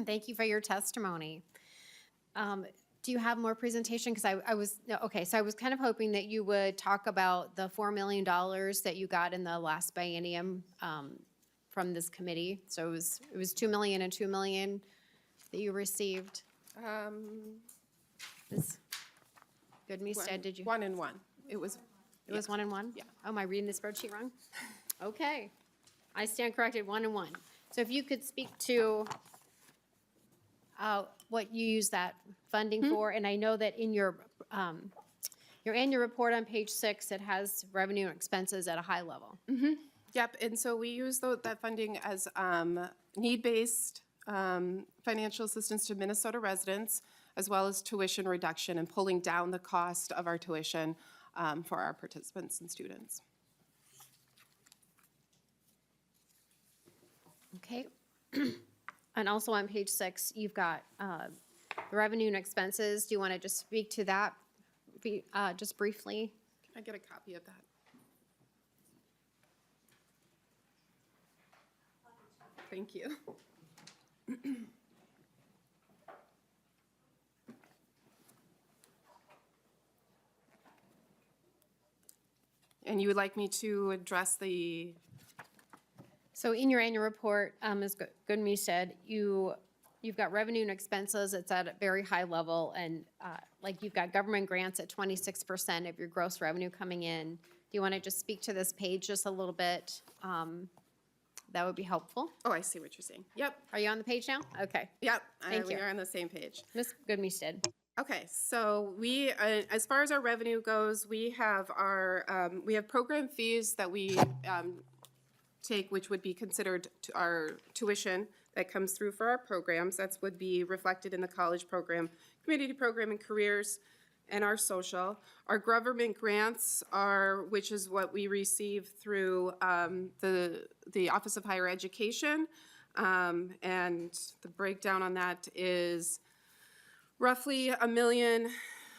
Thank you for your testimony. Do you have more presentation? Because I was kind of hoping that you would talk about the $4 million that you got in the last biennium from this committee. So it was $2 million and $2 million that you received. Good Meestead, did you? 1 and 1. It was 1 and 1? Yeah. Oh, am I reading the spreadsheet wrong? Okay. I stand corrected, 1 and 1. So if you could speak to what you use that funding for, and I know that in your annual report on page 6, it has revenue and expenses at a high level. Yep, and so we use that funding as need-based financial assistance to Minnesota residents, as well as tuition reduction and pulling down the cost of our tuition for our participants and students. Okay. And also on page 6, you've got the revenue and expenses. Do you want to just speak to that just briefly? Can I get a copy of that? Thank you. And you would like me to address the, So in your annual report, as Goodme said, you've got revenue and expenses. It's at a very high level, and like you've got government grants at 26% of your gross revenue coming in. Do you want to just speak to this page just a little bit? that would be helpful. Oh, I see what you're saying. Yep, Are you on the page now? Okay. yep. Thank We you. are on the same page. Ms. Goodmestead. Okay, so we, as far as our revenue goes, we have we have program fees that we take, which would be considered to our tuition that comes through for our programs. That would be reflected in the college program, community program, and careers, and our social. Our government grants are, which is what we receive through the Office of Higher Education, and the breakdown on that is roughly $1 million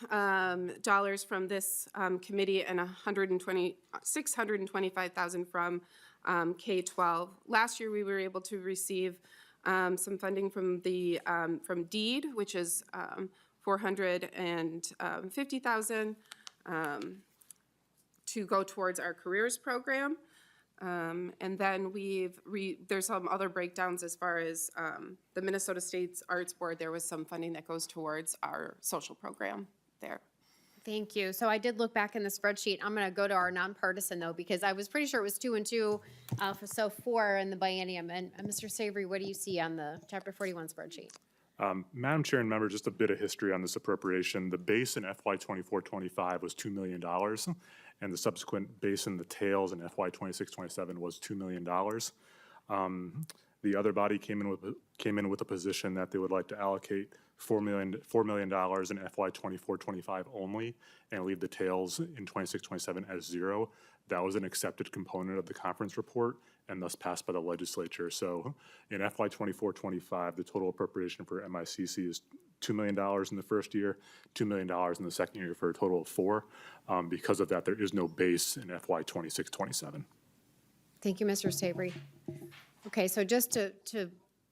from this committee and $625,000 from K-12. Last year, we were able to receive some funding from the from DEED, which is $450,000 to go towards our careers program. And then there's some other breakdowns as far as the Minnesota State's Arts Board. There was some funding that goes towards our social program there. Thank you. So I did look back in the spreadsheet. I'm going to go to our nonpartisan though, because I was pretty sure it was 2 and 2, so 4 in the biennium. And Mr. Savory, what do you see on the Chapter 41 spreadsheet? Madam Chair and members, just a bit of history on this appropriation. The base in FY 24-25 was $2 million, and the subsequent base in the tails in FY 26-27 was $2 million. The other body came in with a position that they would like to allocate $4 million in FY 24-25 only, and leave the tails in 26-27 as 0. That was an accepted component of the conference report and thus passed by the legislature. So in FY 24-25, the total appropriation for MICC is $2 million in the first year, $2 million in the second year, for a total of $4 million. Because of that, there is no base in FY 26-27. Thank you, Mr. Savory. Okay, so just to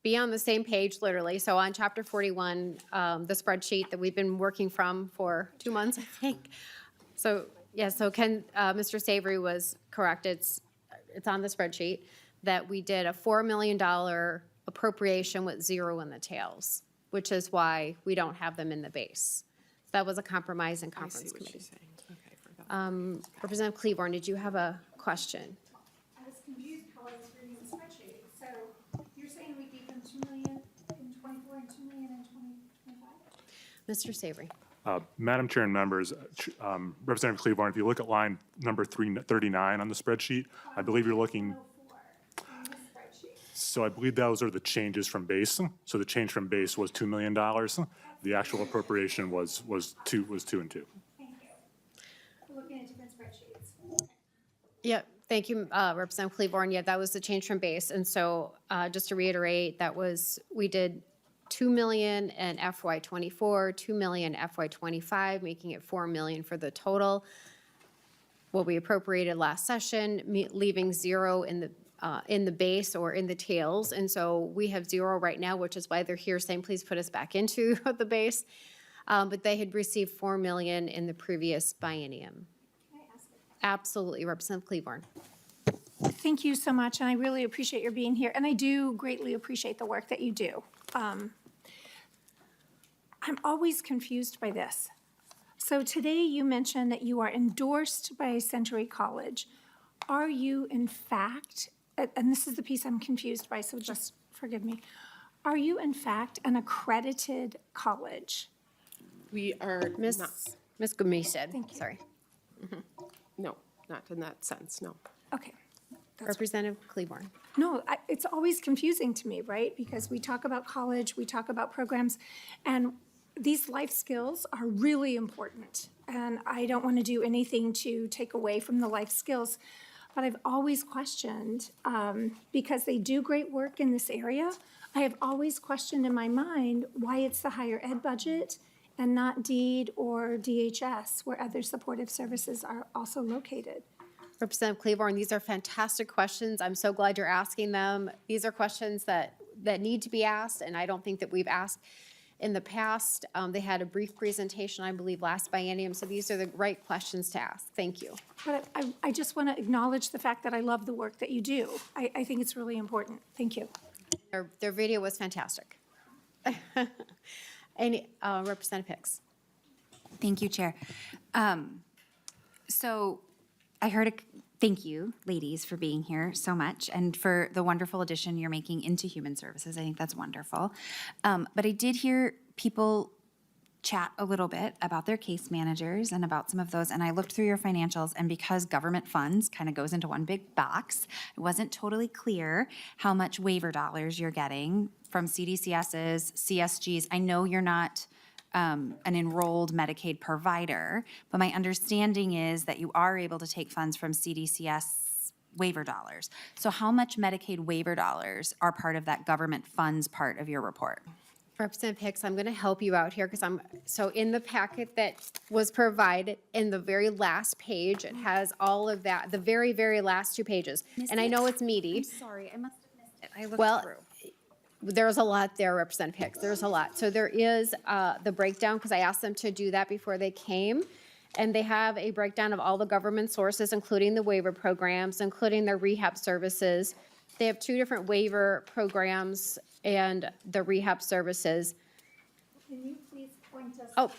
be on the same page, literally, so on Chapter 41, the spreadsheet that we've been working from for 2 months, I think. So, yeah, so Mr. Savory was correct. It's on the spreadsheet that we did a $4 million appropriation with 0 in the tails, which is why we don't have them in the base. So that was a compromise in I see conference what committee. she's saying. Okay, forgot. Representative Cleaborn, did you have a question? I was confused how I was reading the spreadsheet. So you're saying we gave them 2 million in 24 and 2 million in 2025? Mr. Savory. Madam Chair and members, Representative Cleaborn, if you look at line number 339 on the spreadsheet, I believe you're looking. So I believe those are the changes from base. So the change from base was $2 million. The actual appropriation was 2 and 2. Thank you. We're looking at different spreadsheets. Yep, thank you, Representative Cleaborn. Yeah, that was the change from base. And so just to reiterate, we did $2 million in FY '24, $2 million FY '25, making it $4 million for the total. What we appropriated last session, leaving 0 in the base or in the tails. And so we have 0 right now, which is why they're here saying, please put us back into the base. But they had received $4 million in the previous biennium. Can I ask a Absolutely, Representative Cleaborn. Thank you so much, and I really appreciate your being here, and I do greatly appreciate the work that you do. I'm always confused by this. So today you mentioned that you are endorsed by Century College. Are you in fact, and this is the piece I'm confused by, so just forgive me. Are you in fact an accredited college? We are not, Ms. Goodmestead, Thank you. sorry. no, not in that sense, no. Okay. Representative Cleaborn. No, it's always confusing to me, right? Because we talk about college, we talk about programs, and these life skills are really important. And I don't want to do anything to take away from the life skills, but I've always questioned, because they do great work in this area, I have always questioned in my mind why it's the higher ed budget and not DEED or DHS, where other supportive services are also located. Representative Cleaborn, these are fantastic questions. I'm so glad you're asking them. These are questions that need to be asked, and I don't think that we've asked in the past. They had a brief presentation, I believe, last biennium, so these are the right questions to ask. Thank you. But I just want to acknowledge the fact that I love the work that you do. I think it's really important. Thank you. Their video was fantastic. Representative Hicks. Thank you, Chair. So I heard Thank you, ladies, for being here so much and for the wonderful addition you're making into human services. I think that's wonderful. But I did hear people chat a little bit about their case managers and about some of those, and I looked through your financials, and because government funds kind of goes into one big box, it wasn't totally clear how much waiver dollars you're getting from CDCSs, CSGs. I know you're not an enrolled Medicaid provider, but my understanding is that you are able to take funds from CDCS waiver dollars. So how much Medicaid waiver dollars are part of that government funds part of your report? Representative Hicks, I'm going to help you out here because so in the packet that was provided, in the very last page, it has all of that, the very, very last 2 pages. And I know it's meaty. I'm sorry, I must have missed it. I looked Well, through. there's a lot there, Representative Hicks. There's a lot. So there is the breakdown, because I asked them to do that before they came. And they have a breakdown of all the government sources, including the waiver programs, including their rehab services. They have 2 different waiver programs and the rehab services. Can you please point us Oh,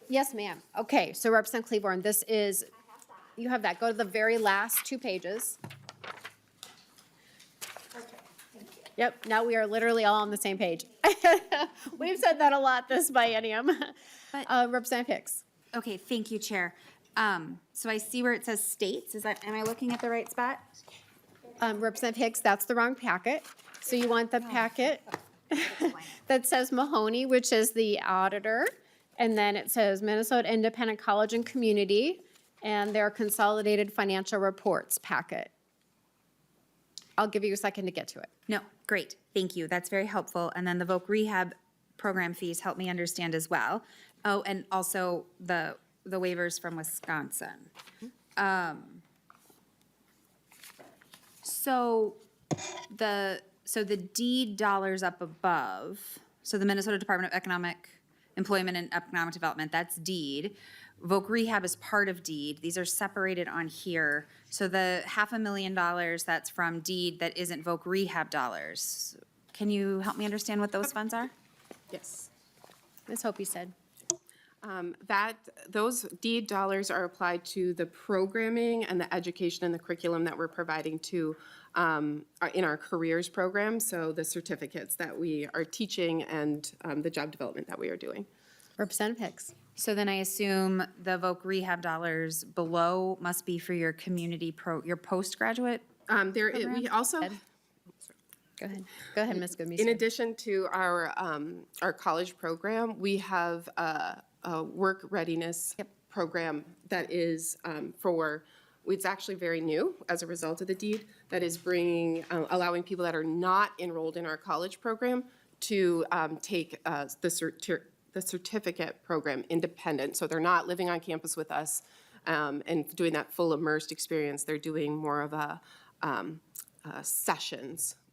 yes, ma'am. Okay, so Representative Claiborne, this is, you have that. Go to the very last 2 pages. Yep, now we are literally all on the same page. We've said that a lot this biennium. Representative Hicks. Okay, thank you, Chair. So I see where it says states. Am I looking at the right spot? Representative Hicks, that's the wrong packet. So you want the packet that says Mahoney, which is the auditor, and then it says Minnesota Independent College and Community, and their consolidated financial reports packet. I'll give you a second to get to it. No, great, thank you. That's very helpful. And then the voc rehab program fees help me understand as well. Oh, and also the waivers from Wisconsin. So the deed dollars up above, so the Minnesota Department of Economic Employment and Economic Development, that's deed. Voc rehab is part of deed. These are separated on here. So the $500,000 that's from deed that isn't voc rehab dollars. Can you help me understand what those funds are? Yes. Ms. Hope, you said. Those deed dollars are applied to the programming and the education and the curriculum that we're providing to, in our careers program, so the certificates that we are teaching and the job development that we are doing. Representative Hicks. So then I assume the voc rehab dollars below must be for your your postgraduate? We also, Go ahead. Go ahead, Ms. Goodmeester. in addition to our college program, we have a work readiness program that is it's actually very new as a result of the deed, that is allowing people that are not enrolled in our college program to take the certificate program independent. So they're not living on campus with us and doing that full immersed experience. They're doing more of a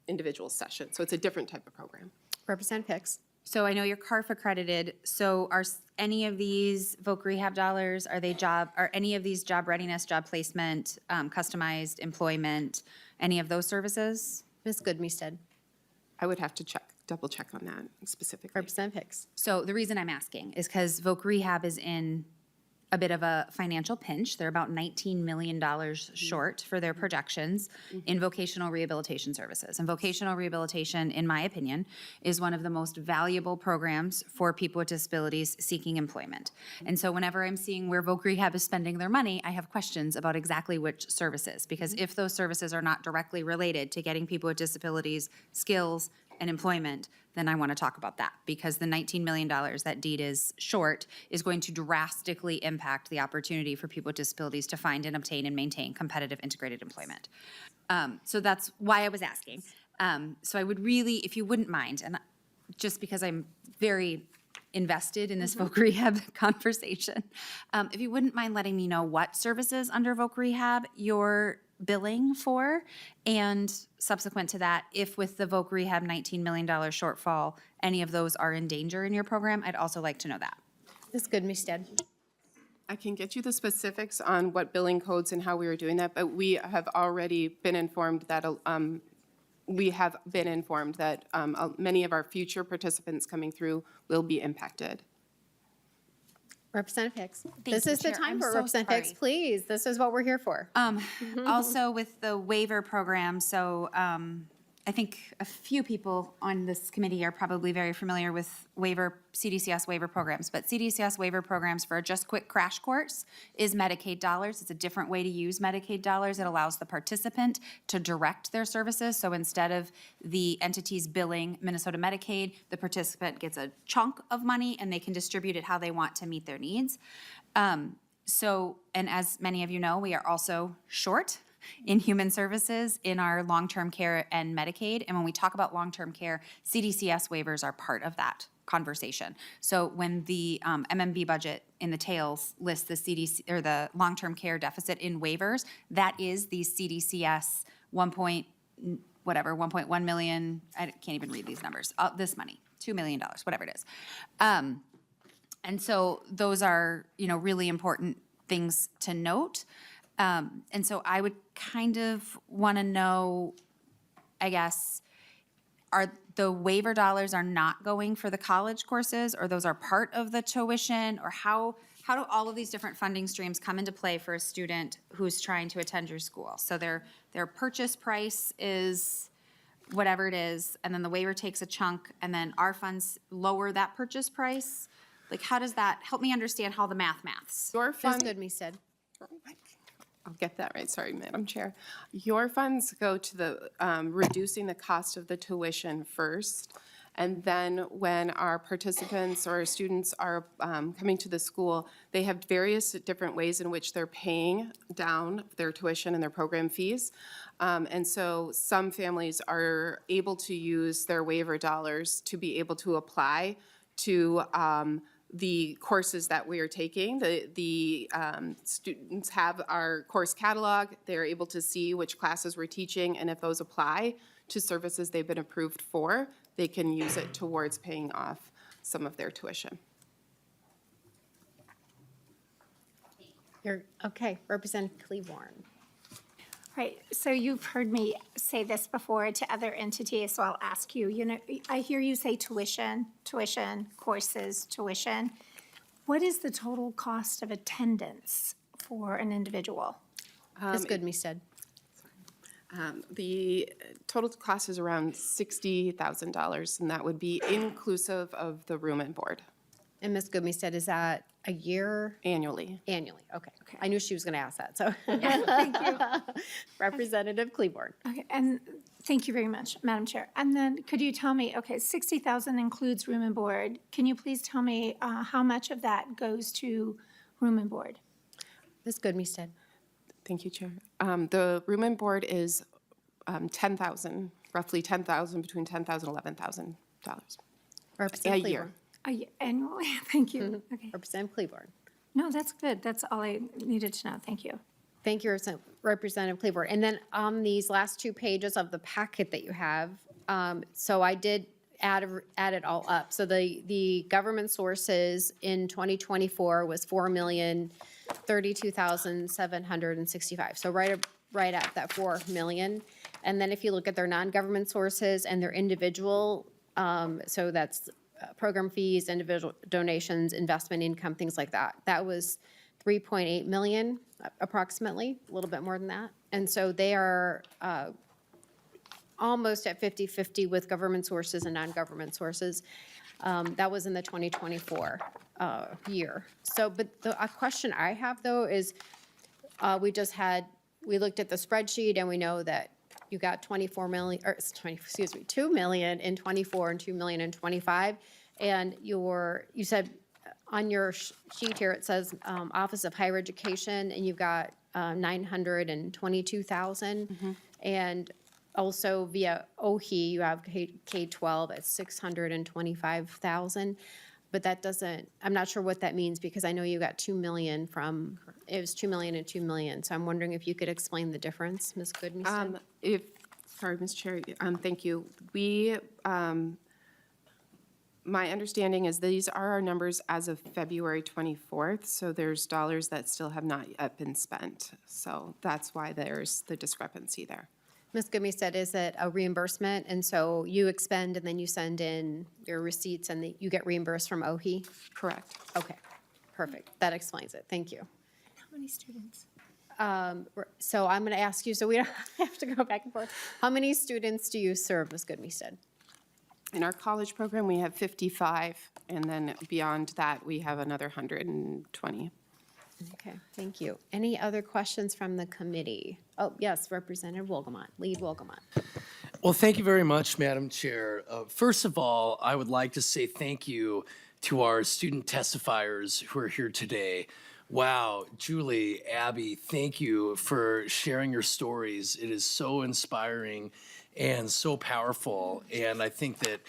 individual sessions. So it's a different type of program. Representative Hicks. So I know you're CARF accredited, so are any of these voc rehab dollars, are any of these job readiness, job placement, customized employment, any of those services? Ms. Goodmeester. I would have to double check on that specifically. Representative Hicks. So the reason I'm asking is because voc rehab is in a bit of a financial pinch. They're about $19 million short for their projections in vocational rehabilitation services. And vocational rehabilitation, in my opinion, is one of the most valuable programs for people with disabilities seeking employment. And so whenever I'm seeing where voc rehab is spending their money, I have questions about exactly which services. Because if those services are not directly related to getting people with disabilities skills and employment, then I want to talk about that, because the $19 million that deed is short is going to drastically impact the opportunity for people with disabilities to find and obtain and maintain competitive integrated employment. So that's why I was asking. So I would really, if you wouldn't mind, and just because I'm very invested in this voc rehab conversation, if you wouldn't mind letting me know what services under voc rehab you're billing for, and subsequent to that, if with the voc rehab $19 million shortfall, any of those are in danger in your program, I'd also like to know that. Ms. Goodmeester. I can get you the specifics on what billing codes and how we are doing that, but we have already been informed that many of our future participants coming through will be impacted. Representative Hicks. Thank This you, is the Chair. time I'm for so Representative Hicks, sorry. please. This is what we're here for. Also with the waiver program, so I think a few people on this committee are probably very familiar with CDCS waiver programs, but CDCS waiver programs for a Just Quick crash course is Medicaid dollars. It's a different way to use Medicaid dollars. It allows the participant to direct their services. So instead of the entities billing Minnesota Medicaid, the participant gets a chunk of money and they can distribute it how they want to meet their needs. So, and as many of you know, we are also short in human services in our long-term care and Medicaid. And when we talk about long-term care, CDCS waivers are part of that conversation. So when the MMB budget in the tails lists the CDC or the long-term care deficit in waivers, that is the CDCS 1.1 million, I can't even read these numbers, this money, $2 million, whatever it is. And so those are, really important things to note. And so I would kind of want to know, I guess, are the waiver dollars are not going for the college courses, or those are part of the tuition, or how do all of these different funding streams come into play for a student who's trying to attend your school? So their purchase price is whatever it is, and then the waiver takes a chunk, and then our funds lower that purchase price? Like, how does that, help me understand how the maths? Your Ms. fund, Goodmestead. I'll get that right, sorry, Madam Chair. Your funds go to the, reducing the cost of the tuition first. And then when our participants or students are coming to the school, they have various different ways in which they're paying down their tuition and their program fees. And so some families are able to use their waiver dollars to be able to apply to the courses that we are taking. The students have our course catalog. They're able to see which classes we're teaching, and if those apply to services they've been approved for, they can use it towards paying off some of their tuition. Okay, Representative Cleaborn. Right, so you've heard me say this before to other entities, so I'll ask you, I hear you say tuition, courses, tuition. What is the total cost of attendance for an individual? Ms. Goodmestead. The total cost is around $60,000, and that would be inclusive of the room and board And Ms. Goodmestead, is that a year? annually. Annually, okay. I knew she was going to ask that, so. Thank you. Representative Cleaborn. Okay, and thank you very much, Madam Chair. And then could you tell me, okay, 60,000 includes room and board. Can you please tell me how much of that goes to room and board? Ms. Goodmestead. Thank you, Chair. The room and board is 10,000, roughly 10,000, between $10,000 and $11,000 Representative a year. Cleaborn. Annually, thank you. Okay. Representative Cleaborn. No, that's good. That's all I needed to know. Thank you. Thank you, Representative Cleaborn. And then on these last 2 pages of the packet that you have, so I did add it all up. So the government sources in 2024 was $4,032,765. So right at that 4 million. And then if you look at their non-government sources and their individual, so that's program fees, individual donations, investment income, things like that. That was 3.8 million approximately, a little bit more than that. And so they are almost at 50-50 with government sources and non-government sources. That was in the 2024 year. So, but a question I have though is, we looked at the spreadsheet and we know that you got 2 million in 24 and 2 million in 25. And you said on your sheet here, it says Office of Higher Education, and you've got 922,000. And also via OHE, you have K-12 at 625,000. But that doesn't, I'm not sure what that means, because I know you got 2 million from, it was 2 million and 2 million. So I'm wondering if you could explain the difference, Ms. Goodmestead? Sorry, Ms. Chair, thank you. My understanding is these are our numbers as of February 24th, so there's dollars that still have not yet been spent. So that's why there's the discrepancy there. Ms. Goodmestead, is it a reimbursement? And so you expend and then you send in your receipts and you get reimbursed from OHE? Correct. Okay. perfect. That explains it. Thank you. How many students? So I'm going to ask you, so we don't have to go back and forth. How many students do you serve, Ms. Goodmestead? In our college program, we have 55, and then beyond that, we have another 120. Okay, thank you. Any other questions from the committee? Oh, yes, Representative Wolgamott, lead Wolgamott. Well, thank you very much, Madam Chair. First of all, I would like to say thank you to our student testifiers who are here today. Wow, Julie, Abby, thank you for sharing your stories. It is so inspiring and so powerful. And I think that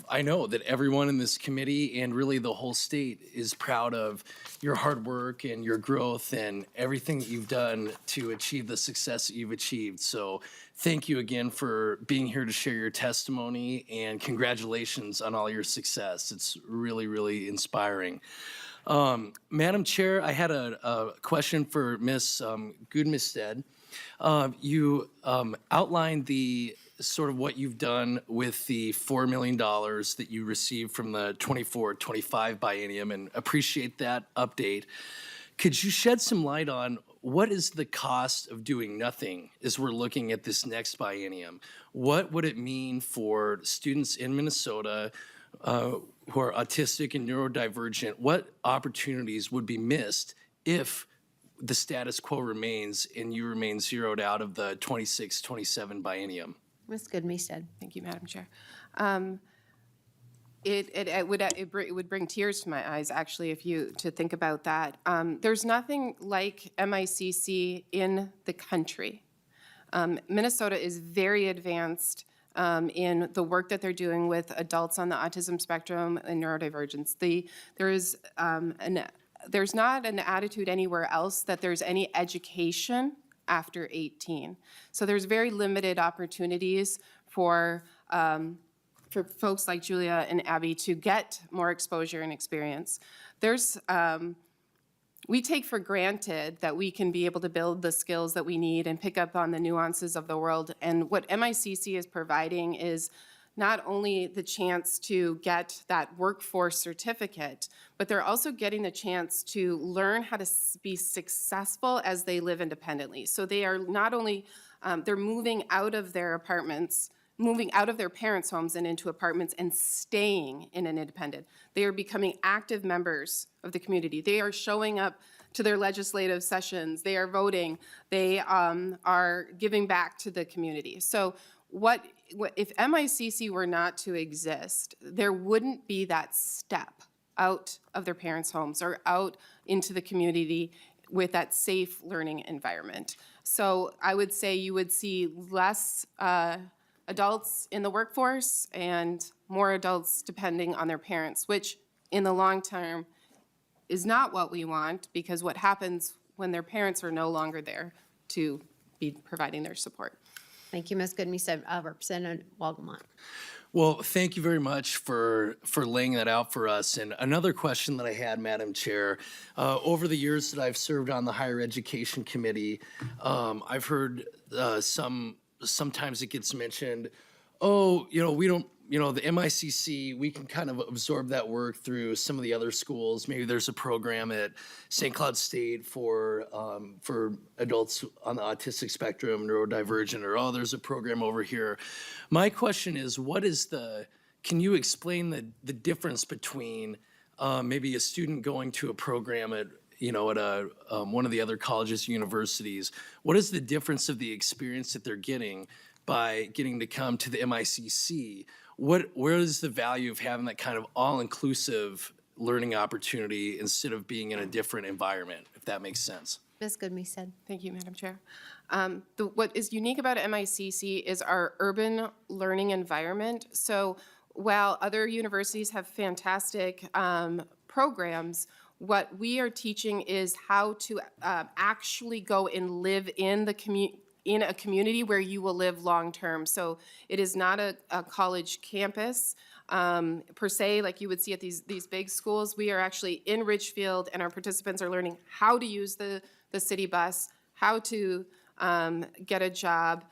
I know that everyone in this committee and really the whole state is proud of your hard work and your growth and everything that you've done to achieve the success that you've achieved. So thank you again for being here to share your testimony, and congratulations on all your success. It's really, really inspiring. Madam Chair, I had a question for Ms. Goodmestead. You outlined the sort of what you've done with the $4 million that you received from the 24-25 biennium, and appreciate that update. Could you shed some light on what is the cost of doing nothing as we're looking at this next biennium? What would it mean for students in Minnesota who are autistic and neurodivergent? What opportunities would be missed if the status quo remains and you remain zeroed out of the 26-27 biennium? Ms. Goodmestead. Thank you, Madam Chair. It would bring tears to my eyes, actually, to think about that. There's nothing like MICC in the country. Minnesota is very advanced in the work that they're doing with adults on the autism spectrum and neurodivergence. There's not an attitude anywhere else that there's any education after 18. So there's very limited opportunities for folks like Julia and Abby to get more exposure and experience. We take for granted that we can be able to build the skills that we need and pick up on the nuances of the world. And what MICC is providing is not only the chance to get that workforce certificate, but they're also getting the chance to learn how to be successful as they live independently. So they are not only, they're moving out of their apartments, moving out of their parents' homes and into apartments and staying in an independent. They are becoming active members of the community. They are showing up to their legislative sessions. They are voting. They are giving back to the community. So if MICC were not to exist, there wouldn't be that step out of their parents' homes or out into the community with that safe learning environment. So I would say you would see less adults in the workforce and more adults depending on their parents, which in the long term is not what we want, because what happens when their parents are no longer there to be providing their support. Thank you, Ms. Goodmestead. Representative Wolgamott. Well, thank you very much for laying that out for us. And another question that I had, Madam Chair, over the years that I've served on the Higher Education Committee, I've heard sometimes it gets mentioned, we don't, the MICC, we can kind of absorb that work through some of the other schools. Maybe there's a program at St. Cloud State for adults on the autistic spectrum, neurodivergent, or there's a program over here. My question is, can you explain the difference between maybe a student going to a program at one of the other colleges, universities? What is the difference of the experience that they're getting by getting to come to the MICC? Where is the value of having that kind of all-inclusive learning opportunity instead of being in a different environment, if that makes sense? Ms. Goodmestead. Thank you, Madam Chair. What is unique about MICC is our urban learning environment. So while other universities have fantastic programs, what we are teaching is how to actually go and live in a community where you will live long-term. So it is not a college campus per se, like you would see at these big schools. We are actually in Ridgefield, and our participants are learning how to use the city bus, how to get a job,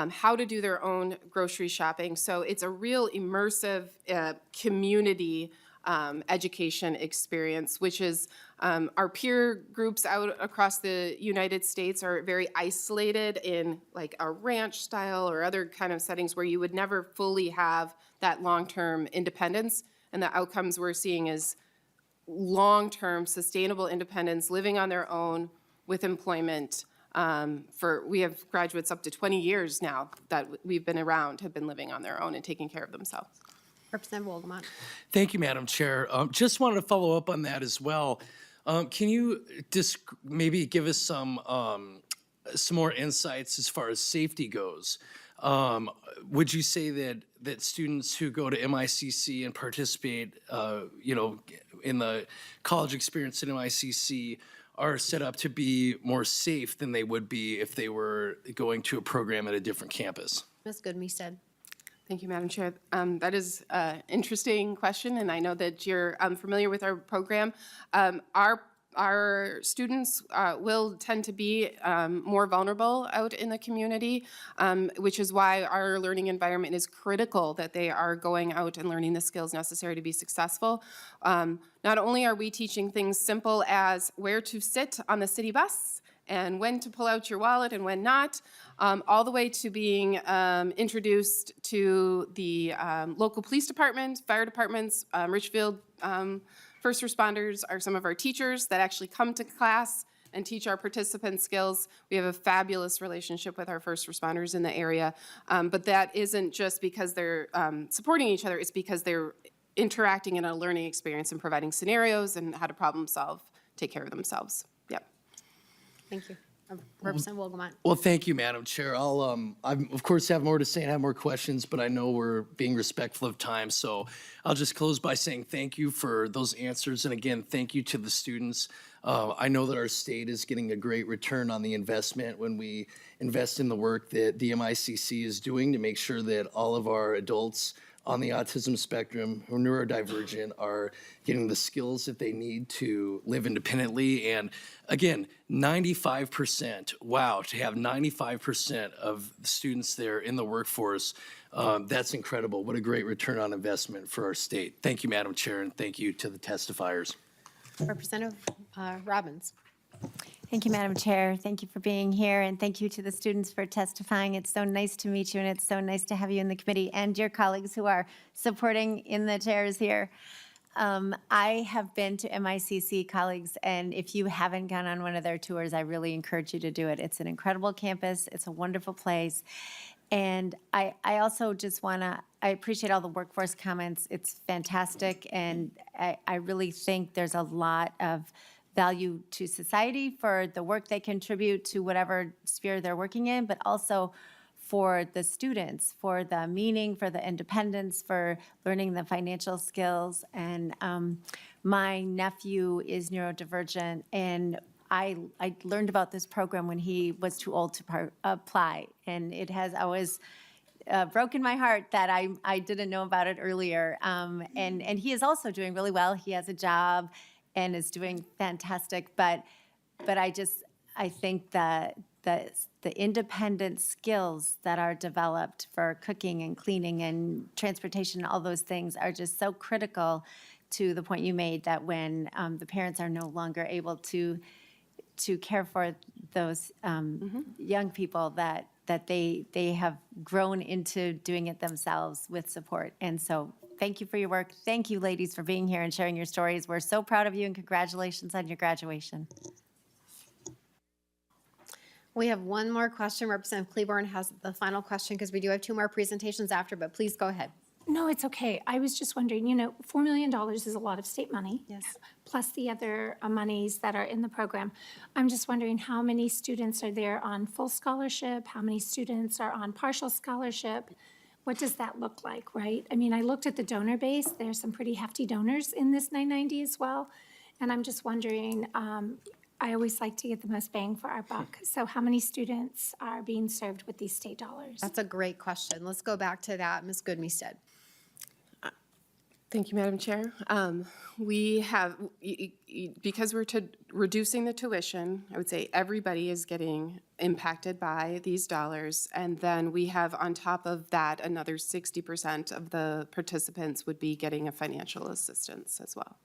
how to do their own grocery shopping. So it's a real immersive community education experience, which is Our peer groups out across the United States are very isolated in like a ranch style or other kind of settings where you would never fully have that long-term independence. And the outcomes we're seeing is long-term sustainable independence, living on their own with employment. We have graduates up to 20 years now that we've been around, have been living on their own and taking care of themselves. Representative Wolgamott. Thank you, Madam Chair. Just wanted to follow up on that as well. Can you maybe give us some more insights as far as safety goes? Would you say that students who go to MICC and participate, in the college experience at MICC are set up to be more safe than they would be if they were going to a program at a different campus? Ms. Goodmestead. Thank you, Madam Chair. That is an interesting question, and I know that you're familiar with our program. Our students will tend to be more vulnerable out in the community, which is why our learning environment is critical, that they are going out and learning the skills necessary to be successful. Not only are we teaching things simple as where to sit on the city bus and when to pull out your wallet and when not, all the way to being introduced to the local police department, fire departments, Richfield first responders are some of our teachers that actually come to class and teach our participants skills. We have a fabulous relationship with our first responders in the area, but that isn't just because they're supporting each other, it's because they're interacting in a learning experience and providing scenarios and how to problem solve, take care of themselves. Yep. Thank you. Representative Wolgamott. Well, thank you, Madam Chair. I of course have more to say and have more questions, but I know we're being respectful of time, so I'll just close by saying thank you for those answers, and again, thank you to the students. I know that our state is getting a great return on the investment when we invest in the work that the MICC is doing to make sure that all of our adults on the autism spectrum who are neurodivergent are getting the skills that they need to live independently. And again, 95%, wow, to have 95% of the students there in the workforce, that's incredible. What a great return on investment for our state. Thank you, Madam Chair, and thank you to the testifiers. Representative Robbins. Thank you, Madam Chair. Thank you for being here, and thank you to the students for testifying. It's so nice to meet you, and it's so nice to have you in the committee and your colleagues who are supporting in the chairs here. I have been to MICC, colleagues, and if you haven't gone on one of their tours, I really encourage you to do it. It's an incredible campus. It's a wonderful place. And I also just I appreciate all the workforce comments. It's fantastic, and I really think there's a lot of value to society for the work they contribute to whatever sphere they're working in, but also for the students, for the meaning, for the independence, for learning the financial skills. And my nephew is neurodivergent, and I learned about this program when he was too old to apply, and it has always broken my heart that I didn't know about it earlier. And he is also doing really well. He has a job and is doing fantastic, but I think that the independent skills that are developed for cooking and cleaning and transportation, all those things are just so critical to the point you made that when the parents are no longer able to care for those young people, that they have grown into doing it themselves with support. And so thank you for your work. Thank you, ladies, for being here and sharing your stories. We're so proud of you, and congratulations on your graduation. We have one more question. Representative Claiborne has the final question because we do have two more presentations after, but please go ahead. No, it's okay. I was just wondering, $4 million is a lot of state money. Yes. Plus the other monies that are in the program. I'm just wondering how many students are there on full scholarship? How many students are on partial scholarship? What does that look like, right? I mean, I looked at the donor base. There's some pretty hefty donors in this 990 as well. And I'm just wondering, I always like to get the most bang for our buck. So how many students are being served with these state dollars? That's a great question. Let's go back to that. Ms. Goodmestead. Thank you, Madam Chair. We have, because we're reducing the tuition, I would say everybody is getting impacted by these dollars. And then we have on top of that, another 60% of the participants would be getting a financial assistance as well.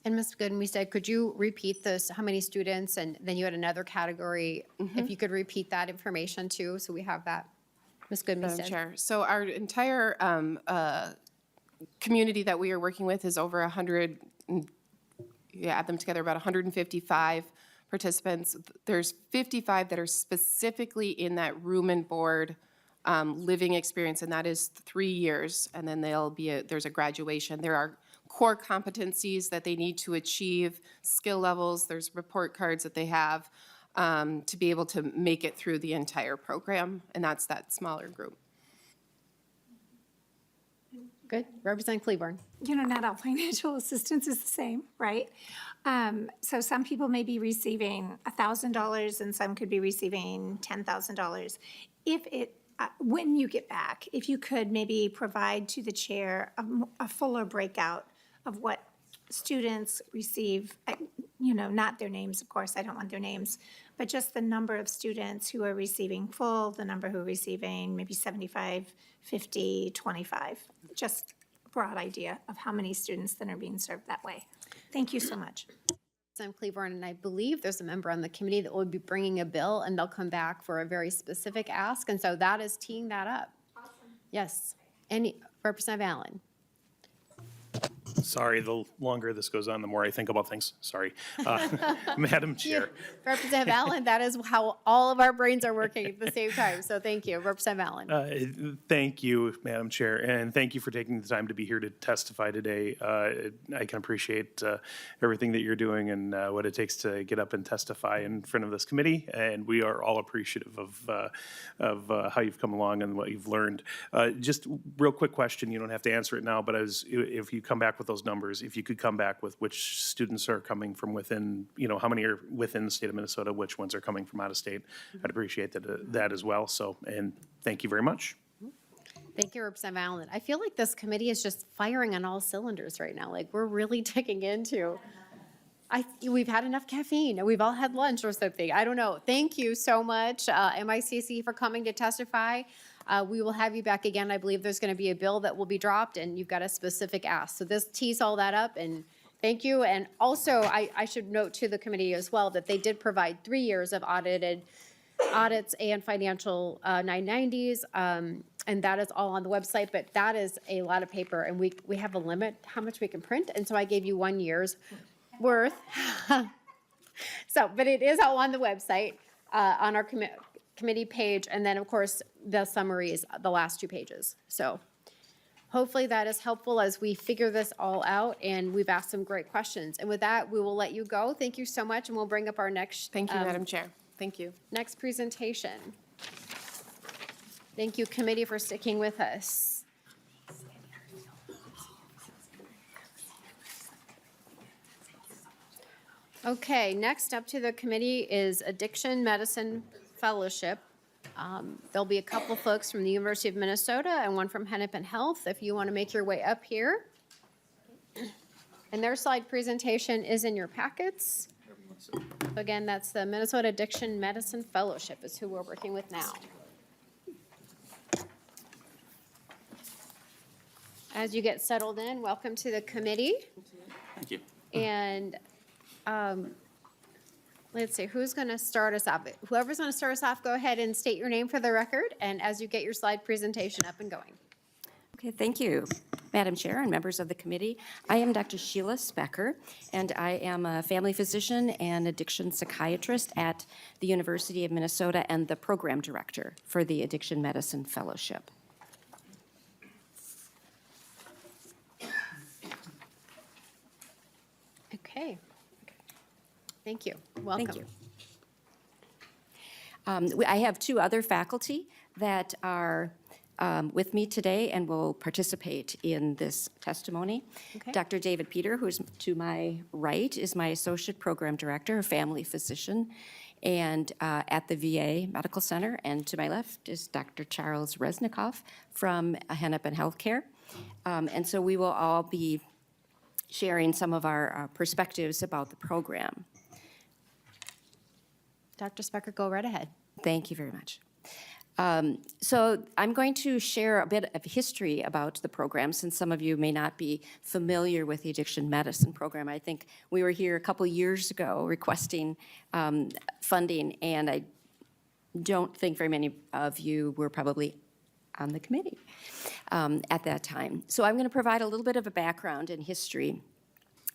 And Ms. Goodmestead, could you repeat this, how many students, and then you had another category, if you could repeat that information too, so we have that. Ms. Madam Goodmestead. Chair, so our entire community that we are working with is over 100, you add them together, about 155 participants. There's 55 that are specifically in that room and board living experience, and that is 3 years, and then there's a graduation. There are core competencies that they need to achieve, skill levels, there's report cards that they have to be able to make it through the entire program, and that's that smaller group. Good. Representative Cleburne. You know, not all financial assistance is the same, right? So some people may be receiving $1,000 and some could be receiving $10,000. When you get back, if you could maybe provide to the chair a fuller breakout of what students receive, not their names, of course, I don't want their names, but just the number of students who are receiving full, the number who are receiving maybe 75, 50, 25, just a broad idea of how many students that are being served that way. Thank you so much. Representative Cleburne, and I believe there's a member on the committee that will be bringing a bill, and they'll come back for a very specific ask, and so that is teeing that up. Awesome. Yes. Representative Allen. Sorry, the longer this goes on, the more I think about things. Sorry. Madam Chair. Representative Allen, that is how all of our brains are working at the same time, so thank you. Representative Allen. Thank you, Madam Chair, and thank you for taking the time to be here to testify today. I can appreciate everything that you're doing and what it takes to get up and testify in front of this committee, and we are all appreciative of how you've come along and what you've learned. Just real quick question, you don't have to answer it now, but if you come back with those numbers, if you could come back with which students are coming from within, how many are within the state of Minnesota, which ones are coming from out of state, I'd appreciate that as well. So, and thank you very much. Thank you, Representative Allen. I feel like this committee is just firing on all cylinders right now. Like, we're really digging into. We've had enough caffeine. We've all had lunch or something. I don't know. Thank you so much, MICC, for coming to testify. We will have you back again. I believe there's going to be a bill that will be dropped, and you've got a specific ask. So this tees all that up, and thank you. And also, I should note to the committee as well that they did provide 3 years of audits and financial 990s, and that is all on the website. But that is a lot of paper, and we have a limit how much we can print, and so I gave you 1 year's worth. But it is all on the website on our committee page, and then of course the summary is the last 2 pages. So hopefully that is helpful as we figure this all out, and we've asked some great questions. And with that, we will let you go. Thank you so much, and we'll bring up our next. Thank you, Madam Chair. Thank you. Next presentation. Thank you, committee, for sticking with us. Okay, next up to the committee is Addiction Medicine Fellowship. There'll be a couple folks from the University of Minnesota and one from Hennepin Health if you want to make your way up here. And their slide presentation is in your packets. Again, that's the Minnesota Addiction Medicine Fellowship is who we're working with now. As you get settled in, welcome to the committee. Thank you. And let's see, who's going to start us off? Whoever's going to start us off, go ahead and state your name for the record, and as you get your slide presentation up and going. Okay, thank you, Madam Chair and members of the committee. I am Dr. Sheila Specker, and I am a family physician and addiction psychiatrist at the University of Minnesota and the program director for the Addiction Medicine Fellowship. Okay. Thank you. Welcome. Thank you. I have 2 other faculty that are with me today and will participate in this testimony. Okay. Dr. David Peter, who is to my right, is my associate program director, a family physician, and at the VA Medical Center. And to my left is Dr. Charles Resnikoff from Hennepin Healthcare. And so we will all be sharing some of our perspectives about the program. Dr. Specker, go right ahead. Thank you very much. So I'm going to share a bit of history about the program, since some of you may not be familiar with the addiction medicine program. I think we were here a couple years ago requesting funding, and I don't think very many of you were probably on the committee at that time. So I'm going to provide a little bit of a background and history,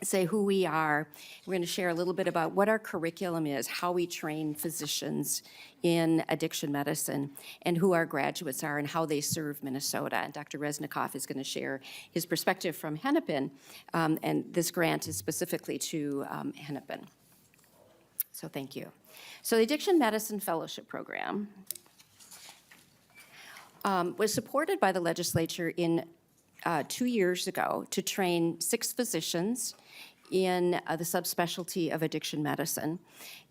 say who we are. We're going to share a little bit about what our curriculum is, how we train physicians in addiction medicine, and who our graduates are and how they serve Minnesota. And Dr. Resnikoff is going to share his perspective from Hennepin, and this grant is specifically to Hennepin. So thank you. So the Addiction Medicine Fellowship Program was supported by the legislature in 2 years ago to train 6 physicians in the subspecialty of addiction medicine,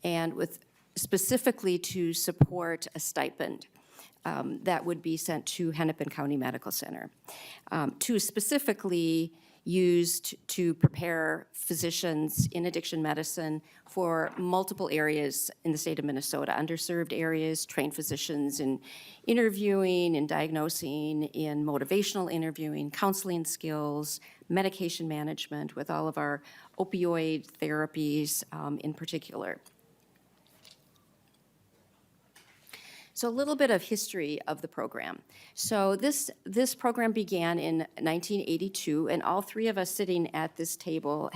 and with specifically to support a stipend that would be sent to Hennepin County Medical Center, to specifically used to prepare physicians in addiction medicine for multiple areas in the state of Minnesota, underserved areas, train physicians in interviewing, in diagnosing, in motivational interviewing, counseling skills, medication management with all of our opioid therapies in particular. So a little bit of history of the program. So this program began in 1982, and all 3 of us sitting at this table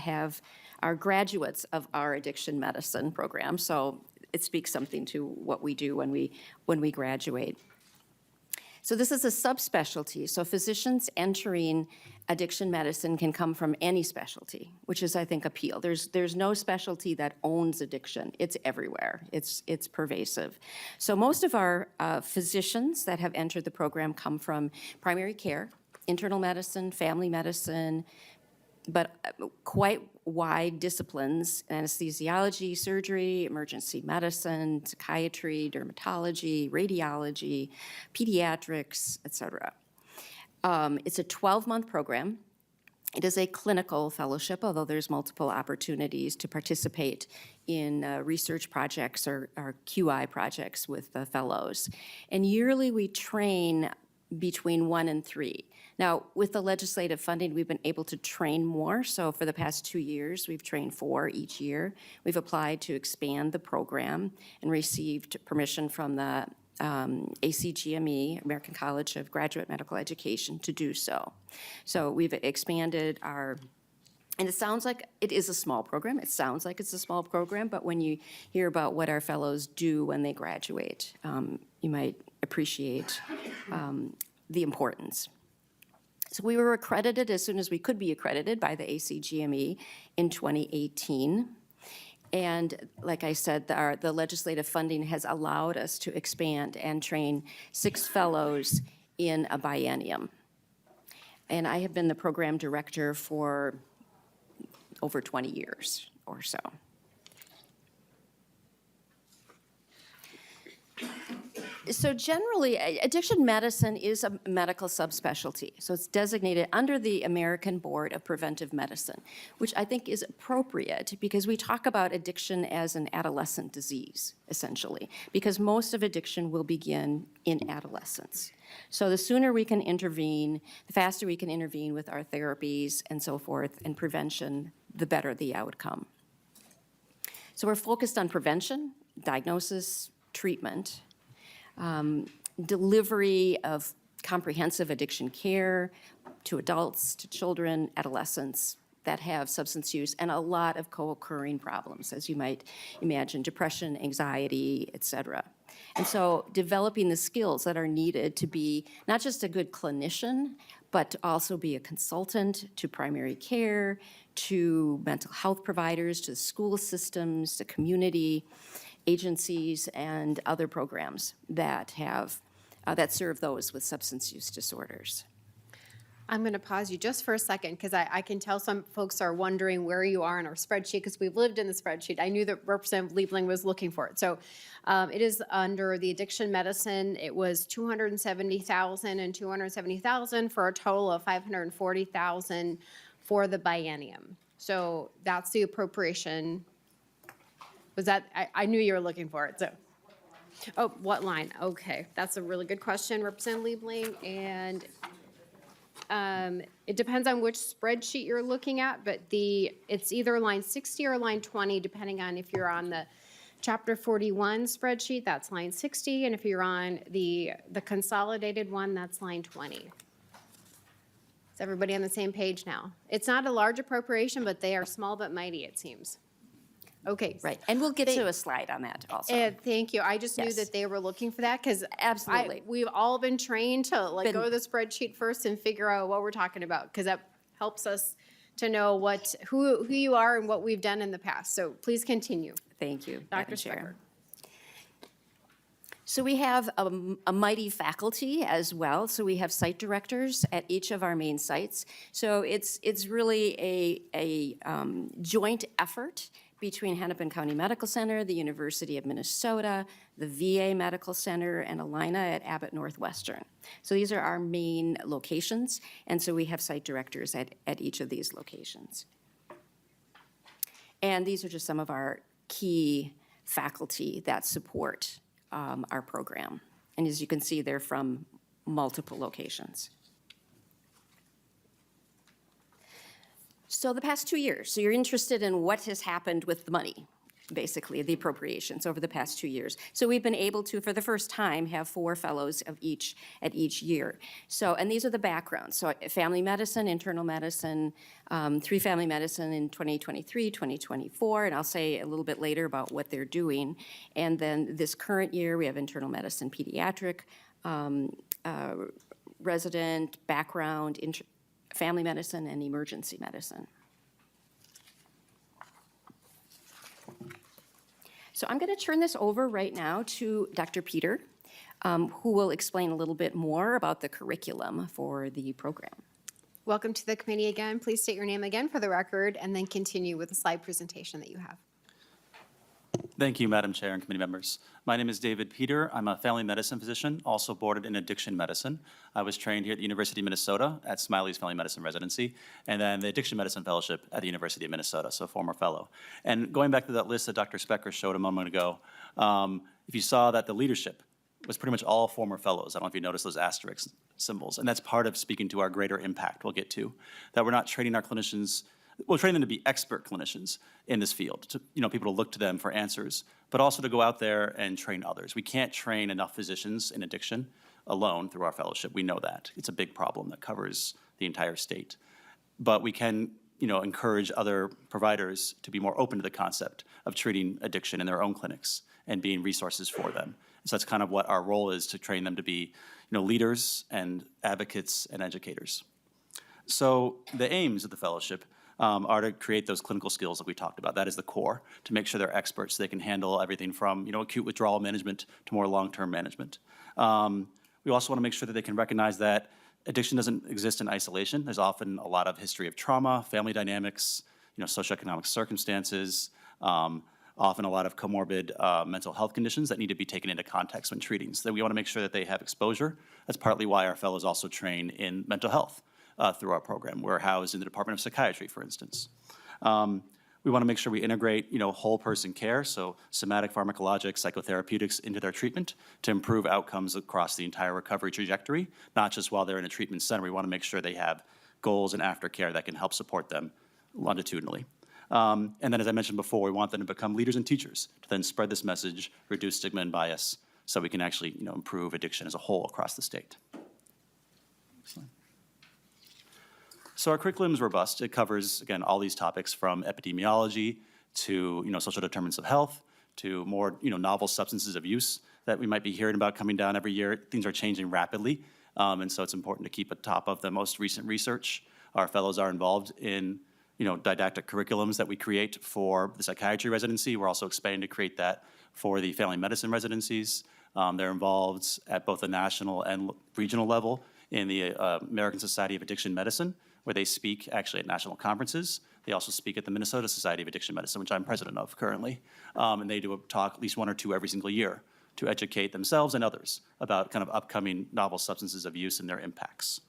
are graduates of our addiction medicine program. So it speaks something to what we do when we graduate. So this is a subspecialty. So physicians entering addiction medicine can come from any specialty, which is, I think, appeal. There's no specialty that owns addiction. It's everywhere. It's pervasive. So most of our physicians that have entered the program come from primary care, internal medicine, family medicine, but quite wide disciplines: anesthesiology, surgery, emergency medicine, psychiatry, dermatology, radiology, pediatrics, et cetera. It's a 12-month program. It is a clinical fellowship, although there's multiple opportunities to participate in research projects or QI projects with the fellows. And yearly we train between 1 and 3. Now, with the legislative funding, we've been able to train more. So for the past 2 years, we've trained 4 each year. We've applied to expand the program and received permission from the ACGME, American College of Graduate Medical Education, to do so. So we've expanded and it sounds like it is a small program. It sounds like it's a small program, but when you hear about what our fellows do when they graduate, you might appreciate the importance. So we were accredited as soon as we could be accredited by the ACGME in 2018. And like I said, the legislative funding has allowed us to expand and train 6 fellows in a biennium. And I have been the program director for over 20 years or so. So generally, addiction medicine is a medical subspecialty. So it's designated under the American Board of Preventive Medicine, which I think is appropriate because we talk about addiction as an adolescent disease, essentially, because most of addiction will begin in adolescence. So the sooner we can intervene, the faster we can intervene with our therapies and so forth, and prevention, the better the outcome. So we're focused on prevention, diagnosis, treatment, delivery of comprehensive addiction care to adults, to children, adolescents that have substance use, and a lot of co-occurring problems, as you might imagine, depression, anxiety, et cetera. And so developing the skills that are needed to be not just a good clinician, but to also be a consultant to primary care, to mental health providers, to school systems, to community agencies, and other programs that serve those with substance use disorders. I'm going to pause you just for a second because I can tell some folks are wondering where you are in our spreadsheet because we've lived in the spreadsheet. I knew that Representative Liebling was looking for it. So it is under the addiction medicine. It was $270,000 and $270,000 for a total of $540,000 for the biennium. So that's the appropriation. Was that, I knew you were looking for it, so. Oh, what line? Okay, that's a really good question, Representative Liebling, and it depends on which spreadsheet you're looking at, but it's either line 60 or line 20, depending on if you're on the Chapter 41 spreadsheet, that's line 60, and if you're on the consolidated one, that's line 20. Is everybody on the same page now? It's not a large appropriation, but they are small but mighty, it seems. Okay. Right, and we'll get to a slide on that also. Thank you. I just knew Yes. that they were looking for that because Absolutely. we've all been trained to Been- go to the spreadsheet first and figure out what we're talking about because that helps us to know who you are and what we've done in the past. So please continue. Thank you, Dr. Madam Chair. Specker. So we have a mighty faculty as well. So we have site directors at each of our main sites. So it's really a joint effort between Hennepin County Medical Center, the University of Minnesota, the VA Medical Center, and Alina at Abbott Northwestern. So these are our main locations, and so we have site directors at each of these locations. And these are just some of our key faculty that support our program. And as you can see, they're from multiple locations. So the past 2 years, so you're interested in what has happened with the money, basically, the appropriations over the past 2 years. So we've been able to, for the first time, have 4 fellows at each year. So, and these are the backgrounds. So family medicine, internal medicine, 3 family medicine in 2023, 2024, and I'll say a little bit later about what they're doing. And then this current year, we have internal medicine, pediatric, resident, background, family medicine, and emergency medicine. So I'm going to turn this over right now to Dr. Peter, who will explain a little bit more about the curriculum for the program. Welcome to the committee again. Please state your name again for the record and then continue with the slide presentation that you have. Thank you, Madam Chair and committee members. My name is David Peter. I'm a family medicine physician, also boarded in addiction medicine. I was trained here at the University of Minnesota at Smiley's Family Medicine Residency, and then the Addiction Medicine Fellowship at the University of Minnesota, so former fellow. And going back to that list that Dr. Specker showed a moment ago, if you saw that the leadership was pretty much all former fellows. I don't know if you noticed those asterisk symbols, and that's part of speaking to our greater impact we'll get to, that we're not training our clinicians. We'll train them to be expert clinicians in this field, to, people to look to them for answers, but also to go out there and train others. We can't train enough physicians in addiction alone through our fellowship. We know that. It's a big problem that covers the entire state. But we can, encourage other providers to be more open to the concept of treating addiction in their own clinics and being resources for them. So that's kind of what our role is, to train them to be, leaders and advocates and educators. So the aims of the fellowship are to create those clinical skills that we talked about. That is the core, to make sure they're experts. They can handle everything from, acute withdrawal management to more long-term management. We also want to make sure that they can recognize that addiction doesn't exist in isolation. There's often a lot of history of trauma, family dynamics, socioeconomic circumstances, often a lot of comorbid mental health conditions that need to be taken into context when treating. So we want to make sure that they have exposure. That's partly why our fellows also train in mental health. Through our program. We're housed in the Department of Psychiatry, for instance. We want to make sure we integrate, whole person care, so somatic, pharmacologic, psychotherapeutics into their treatment to improve outcomes across the entire recovery trajectory, not just while they're in a treatment center. We want to make sure they have goals and aftercare that can help support them longitudinally. And then, as I mentioned before, we want them to become leaders and teachers to then spread this message, reduce stigma and bias, so we can actually, improve addiction as a whole across the state. Excellent. So our curriculum is robust. It covers, again, all these topics from epidemiology to, social determinants of health to more, novel substances of use that we might be hearing about coming down every year. Things are changing rapidly, and so it's important to keep on top of the most recent research. Our fellows are involved in, didactic curriculums that we create for the psychiatry residency. We're also expanding to create that for the family medicine residencies. They're involved at both the national and regional level in the American Society of Addiction Medicine, where they speak actually at national conferences. They also speak at the Minnesota Society of Addiction Medicine, which I'm president of currently. And they do a talk, at least 1 or 2 every single year, to educate themselves and others about kind of upcoming novel substances of use and their impacts.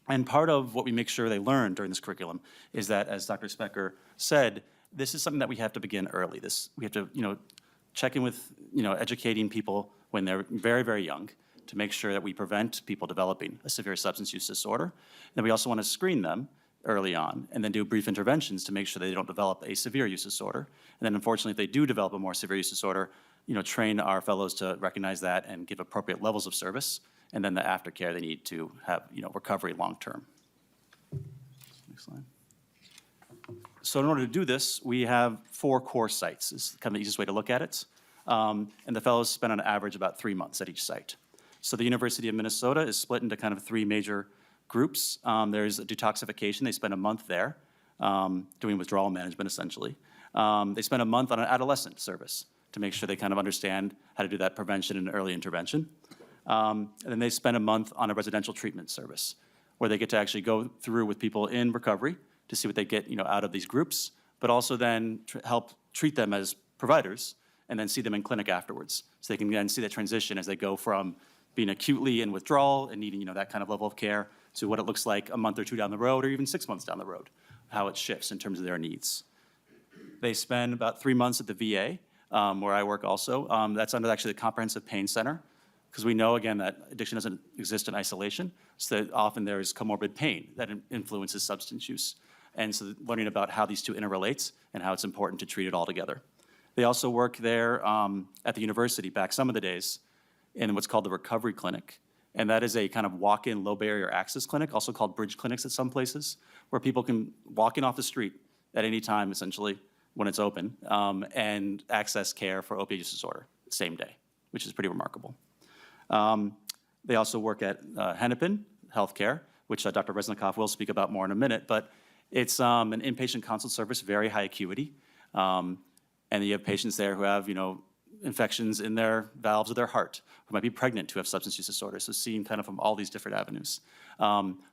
And part of what we make sure they learn during this curriculum is that, as Dr. Specker said, this is something that we have to begin early. We have to, check in with, educating people when they're very, very young to make sure that we prevent people developing a severe substance use disorder. And we also want to screen them early on and then do brief interventions to make sure they don't develop a severe use disorder. And then unfortunately, if they do develop a more severe use disorder, train our fellows to recognize that and give appropriate levels of service, and then the aftercare they need to have, recovery long-term. Next slide. So in order to do this, we have 4 core sites, is kind of the easiest way to look at it. And the fellows spend on average about 3 months at each site. So the University of Minnesota is split into kind of 3 major groups. There's detoxification. They spend a month there doing withdrawal management, essentially. They spend a month on an adolescent service to make sure they kind of understand how to do that prevention and early intervention. And then they spend a month on a residential treatment service where they get to actually go through with people in recovery to see what they get, out of these groups, but also then help treat them as providers and then see them in clinic afterwards. So they can then see that transition as they go from being acutely in withdrawal and needing, that kind of level of care to what it looks like a month or 2 down the road or even 6 months down the road, how it shifts in terms of their needs. They spend about 3 months at the VA, where I work also. That's under actually the Comprehensive Pain Center, because we know, again, that addiction doesn't exist in isolation, so that often there is comorbid pain that influences substance use. And so learning about how these two interrelate and how it's important to treat it all together. They also work there at the university back some of the days in what's called the Recovery Clinic. And that is a kind of walk-in low barrier access clinic, also called bridge clinics at some places, where people can walk in off the street at any time, essentially, when it's open, and access care for opioid use disorder same day, which is pretty remarkable. They also work at Hennepin Healthcare, which Dr. Resnikoff will speak about more in a minute, but it's an inpatient consult service, very high acuity. And you have patients there who have, infections in their valves of their heart, who might be pregnant who have substance use disorder, so seeing kind of from all these different avenues.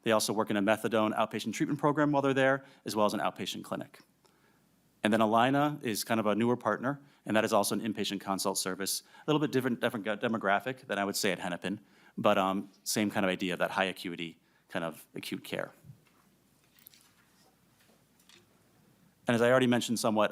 They also work in a methadone outpatient treatment program while they're there, as well as an outpatient clinic. And then Alina is kind of a newer partner, and that is also an inpatient consult service, a little bit different demographic than I would say at Hennepin, but same kind of idea of that high acuity kind of acute care. And as I already mentioned somewhat,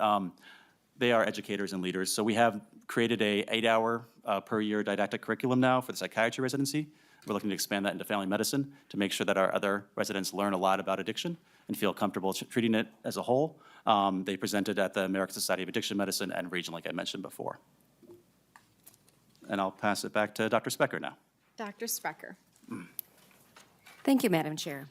they are educators and leaders. So we have created a 8-hour per year didactic curriculum now for the psychiatry residency. We're looking to expand that into family medicine to make sure that our other residents learn a lot about addiction and feel comfortable treating it as a whole. They presented at the American Society of Addiction Medicine and Region, like I mentioned before. And I'll pass it back to Dr. Specker now. Dr. Specker. Thank you, Madam Chair.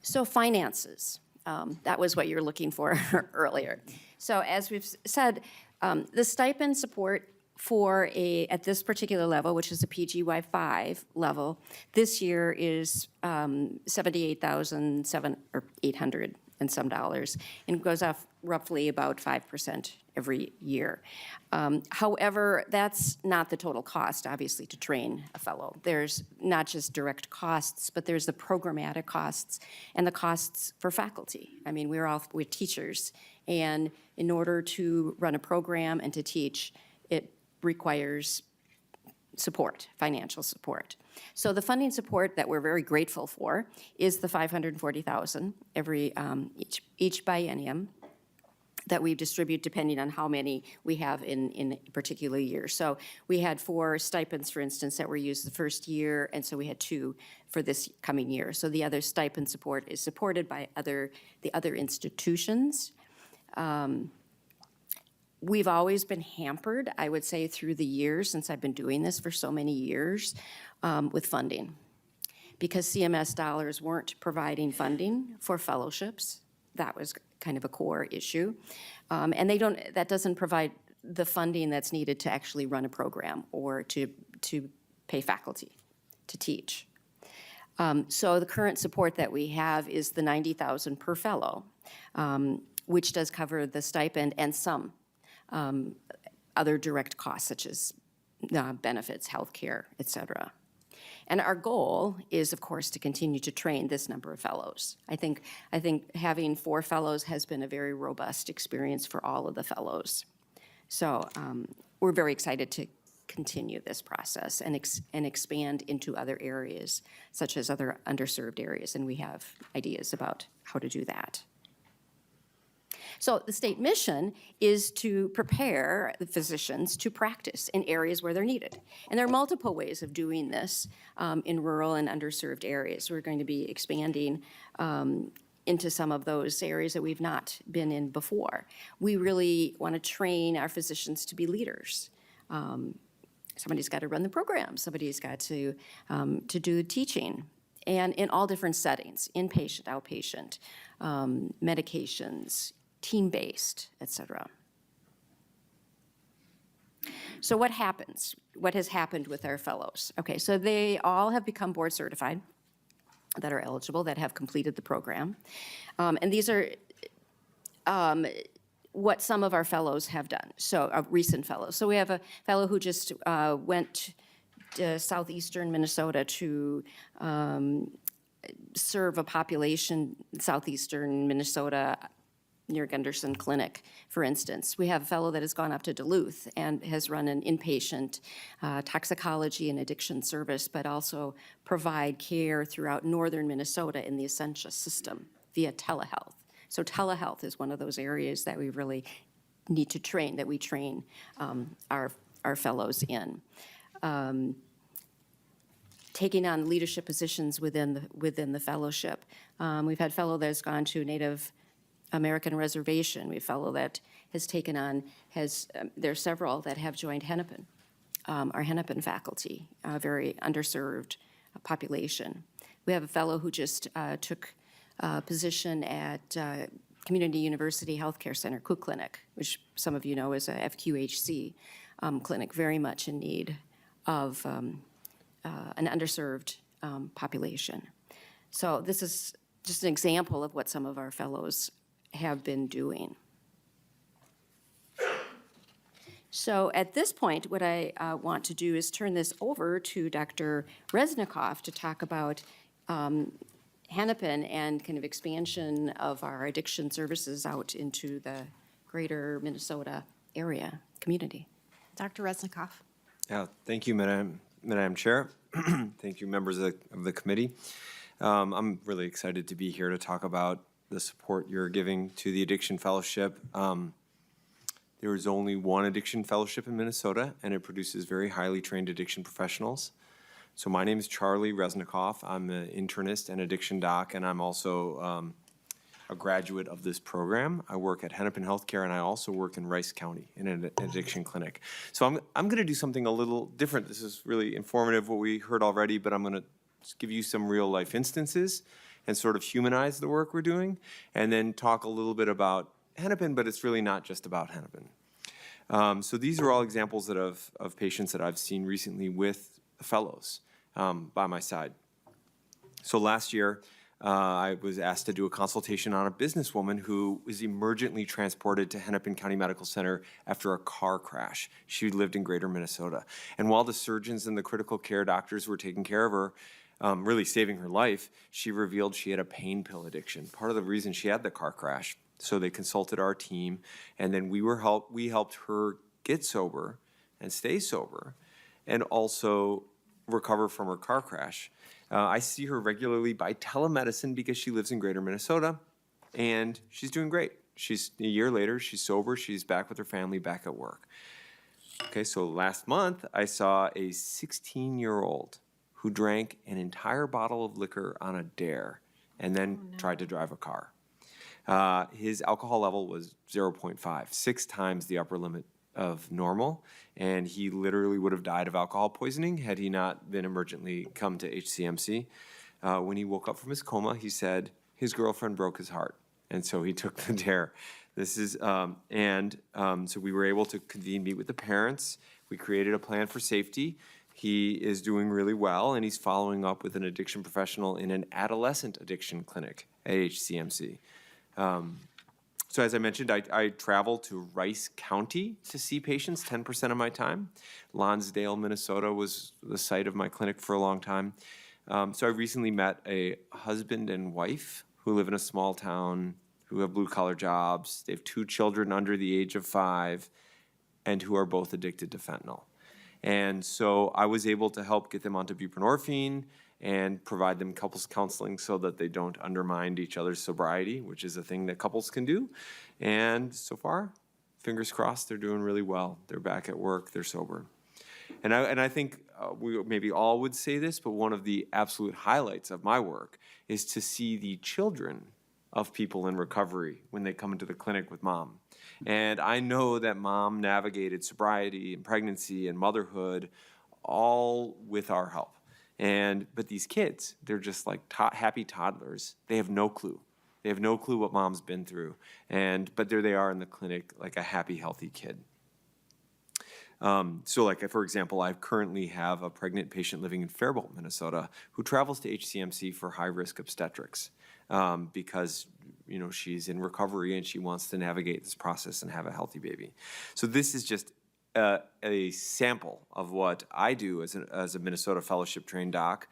So finances, that was what you were looking for earlier. So as we've said, the stipend support for at this particular level, which is a PGY5 level, this year is $78,800 and some dollars, and goes up roughly about 5% every year. However, that's not the total cost, obviously, to train a fellow. There's not just direct costs, but there's the programmatic costs and the costs for faculty. I mean, we're teachers, and in order to run a program and to teach, it requires support, financial support. So the funding support that we're very grateful for is the $540,000 every each biennium that we distribute depending on how many we have in a particular year. So we had 4 stipends, for instance, that were used the first year, and so we had 2 for this coming year. So the other stipend support is supported by the other institutions. We've always been hampered, I would say, through the years, since I've been doing this for so many years, with funding. Because CMS dollars weren't providing funding for fellowships. That was kind of a core issue. And that doesn't provide the funding that's needed to actually run a program or to pay faculty to teach. So the current support that we have is the $90,000 per fellow, which does cover the stipend and some other direct costs such as benefits, healthcare, et cetera. And our goal is, of course, to continue to train this number of fellows. I think having 4 fellows has been a very robust experience for all of the fellows. So we're very excited to continue this process and expand into other areas, such as other underserved areas, and we have ideas about how to do that. So the state mission is to prepare the physicians to practice in areas where they're needed. And there are multiple ways of doing this in rural and underserved areas. We're going to be expanding into some of those areas that we've not been in before. We really want to train our physicians to be leaders. Somebody's got to run the program. Somebody's got to do the teaching. And in all different settings, inpatient, outpatient, medications, team-based, et cetera. So what happens? What has happened with our fellows? Okay, so they all have become board certified, that are eligible, that have completed the program. And these are what some of our fellows have done, so recent fellows. So we have a fellow who just went to southeastern Minnesota to serve a population, southeastern Minnesota, near Gunderson Clinic, for instance. We have a fellow that has gone up to Duluth and has run an inpatient toxicology and addiction service, but also provide care throughout northern Minnesota in the Essentia system via telehealth. So telehealth is one of those areas that we really need to train, that we train our fellows in. Taking on leadership positions within the fellowship. We've had fellow that's gone to Native American reservation. We have a fellow that has taken on, there are several that have joined Hennepin, our Hennepin faculty, a very underserved population. We have a fellow who just took a position at Community University Healthcare Center, Cook Clinic, which some of you know is a FQHC clinic, very much in need of an underserved population. So this is just an example of what some of our fellows have been doing. So at this point, what I want to do is turn this over to Dr. Resnikoff to talk about Hennepin and kind of expansion of our addiction services out into the greater Minnesota area community. Dr. Resnikoff. Yeah, thank you, Madam Chair. Thank you, members of the committee. I'm really excited to be here to talk about the support you're giving to the Addiction Fellowship. There is only one Addiction Fellowship in Minnesota, and it produces very highly trained addiction professionals. So my name is Charlie Resnikoff. I'm an internist and addiction doc, and I'm also a graduate of this program. I work at Hennepin Healthcare, and I also work in Rice County in an addiction clinic. So I'm going to do something a little different. This is really informative, what we heard already, but I'm going to give you some real-life instances and sort of humanize the work we're doing, and then talk a little bit about Hennepin, but it's really not just about Hennepin. So these are all examples of patients that I've seen recently with the fellows by my side. So last year, I was asked to do a consultation on a businesswoman who was emergently transported to Hennepin County Medical Center after a car crash. She lived in greater Minnesota. And while the surgeons and the critical care doctors were taking care of her, really saving her life, she revealed she had a pain pill addiction, part of the reason she had the car crash. So they consulted our team, and then we helped her get sober and stay sober and also recover from her car crash. I see her regularly by telemedicine because she lives in greater Minnesota, and she's doing great. A year later, she's sober, she's back with her family, back at work. Okay, so last month, I saw a 16-year-old who drank an entire bottle of liquor on a dare and then tried to drive a car. His alcohol level was 0.5, 6 times the upper limit of normal, and he literally would have died of alcohol poisoning had he not been emergently come to HCMC. When he woke up from his coma, he said his girlfriend broke his heart, and so he took the dare. So we were able to meet with the parents. We created a plan for safety. He is doing really well, and he's following up with an addiction professional in an adolescent addiction clinic at HCMC. So as I mentioned, I travel to Rice County to see patients 10% of my time. Lonsdale, Minnesota was the site of my clinic for a long time. So I recently met a husband and wife who live in a small town, who have blue-collar jobs. They have 2 children under the age of 5 and who are both addicted to fentanyl. And so I was able to help get them onto buprenorphine and provide them couples counseling so that they don't undermine each other's sobriety, which is a thing that couples can do. And so far, fingers crossed, they're doing really well. They're back at work, they're sober. And I think we maybe all would say this, but one of the absolute highlights of my work is to see the children of people in recovery when they come into the clinic with mom. And I know that mom navigated sobriety and pregnancy and motherhood all with our help. But these kids, they're just like happy toddlers. They have no clue. They have no clue what mom's been through. But there they are in the clinic, like a happy, healthy kid. So like, for example, I currently have a pregnant patient living in Faribault, Minnesota, who travels to HCMC for high-risk obstetrics because, you know, she's in recovery and she wants to navigate this process and have a healthy baby. So this is just a sample of what I do as a Minnesota fellowship trained doc,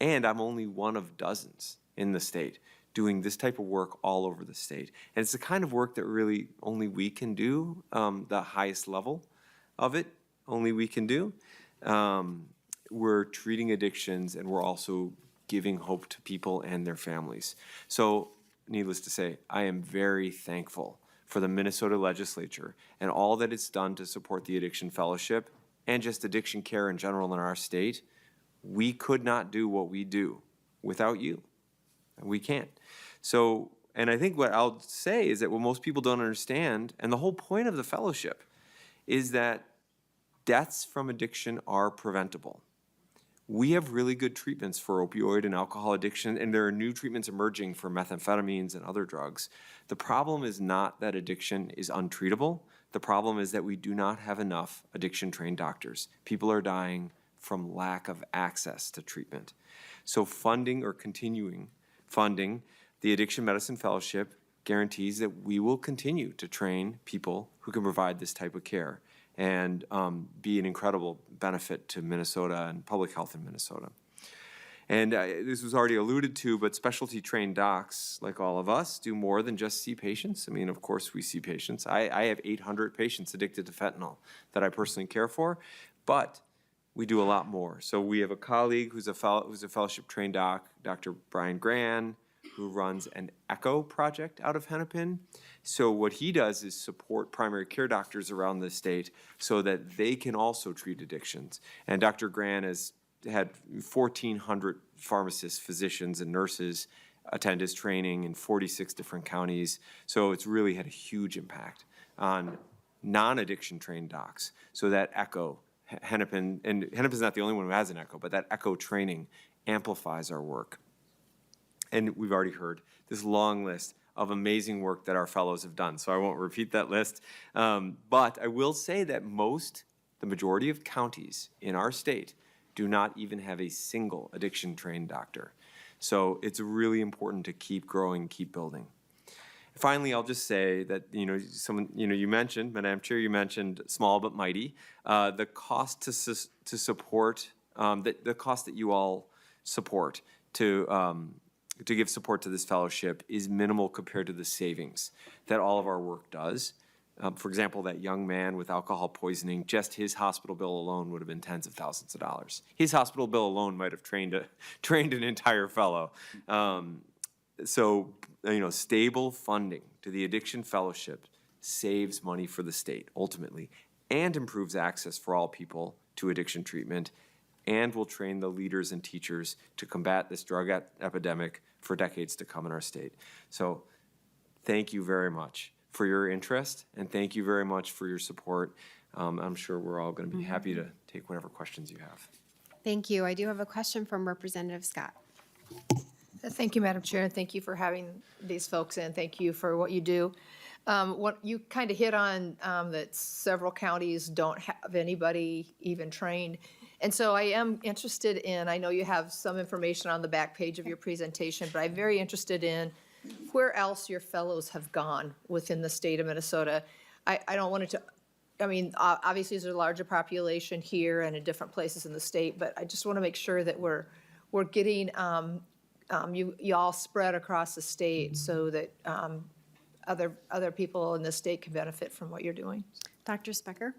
and I'm only one of dozens in the state doing this type of work all over the state. And it's the kind of work that really only we can do, the highest level of it, only we can do. We're treating addictions, and we're also giving hope to people and their families. So, needless to say, I am very thankful for the Minnesota legislature and all that it's done to support the Addiction Fellowship and just addiction care in general in our state. We could not do what we do without you. We can't. So, and I think what I'll say is that what most people don't understand, and the whole point of the fellowship, is that deaths from addiction are preventable. We have really good treatments for opioid and alcohol addiction, and there are new treatments emerging for methamphetamines and other drugs. The problem is not that addiction is untreatable. The problem is that we do not have enough addiction-trained doctors. People are dying from lack of access to treatment. So funding or continuing funding the Addiction Medicine Fellowship guarantees that we will continue to train people who can provide this type of care and be an incredible benefit to Minnesota and public health in Minnesota. And this was already alluded to, but specialty trained docs, like all of us, do more than just see patients. I mean, of course we see patients. I have 800 patients addicted to fentanyl that I personally care for, but we do a lot more. So we have a colleague who's a fellowship trained doc, Dr. Brian Gran, who runs an ECHO project out of Hennepin. So what he does is support primary care doctors around the state so that they can also treat addictions. And Dr. Gran has had 1,400 pharmacists, physicians, and nurses attend his training in 46 different counties. So it's really had a huge impact on non-addiction trained docs. So that ECHO, Hennepin, and Hennepin's not the only one who has an ECHO, but that ECHO training amplifies our work. And we've already heard this long list of amazing work that our fellows have done, so I won't repeat that list. But I will say that the majority of counties in our state do not even have a single addiction-trained doctor. So it's really important to keep growing, keep building. Finally, I'll just say that, you mentioned, Madam Chair, you mentioned small but mighty. The cost to support, the cost that you all support to give support to this fellowship is minimal compared to the savings that all of our work does. For example, that young man with alcohol poisoning, just his hospital bill alone would have been tens of thousands of dollars. His hospital bill alone might have trained an entire fellow. Stable funding to the Addiction Fellowship saves money for the state, ultimately, and improves access for all people to addiction treatment, and will train the leaders and teachers to combat this drug epidemic for decades to come in our state. So thank you very much for your interest, and thank you very much for your support. I'm sure we're all going to be happy to take whatever questions you have. Thank you. I do have a question from Representative Scott. Thank you, Madam Chair, and thank you for having these folks in. Thank you for what you do. What you kind of hit on that several counties don't have anybody even trained. And so I am interested in, I know you have some information on the back page of your presentation, but I'm very interested in where else your fellows have gone within the state of Minnesota. I don't want it to, obviously there's a larger population here and in different places in the state, but I just want to make sure that we're getting you all spread across the state so that other people in the state can benefit from what you're doing. Dr. Specker?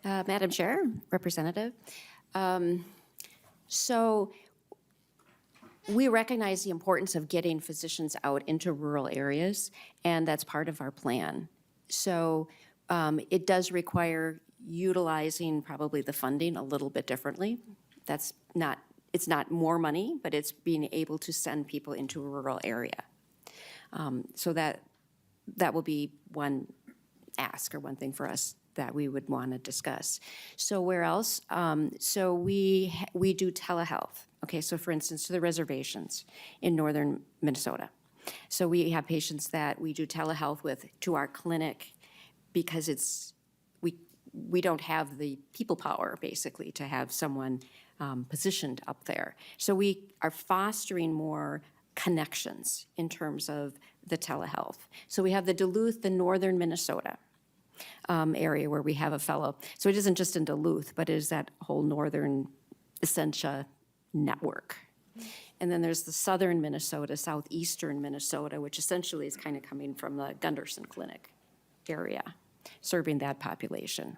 Madam Chair, Representative. So we recognize the importance of getting physicians out into rural areas, and that's part of our plan. So it does require utilizing probably the funding a little bit differently. It's not more money, but it's being able to send people into a rural area. So that will be one ask or one thing for us that we would want to discuss. So where else? So we do telehealth. Okay, so for instance, to the reservations in northern Minnesota. So we have patients that we do telehealth with to our clinic because we don't have the people power, basically, to have someone positioned up there. So we are fostering more connections in terms of the telehealth. So we have the Duluth, the northern Minnesota area where we have a fellow. So it isn't just in Duluth, but it is that whole northern Essentia network. And then there's the southern Minnesota, southeastern Minnesota, which essentially is kind of coming from the Gunderson Clinic area, serving that population.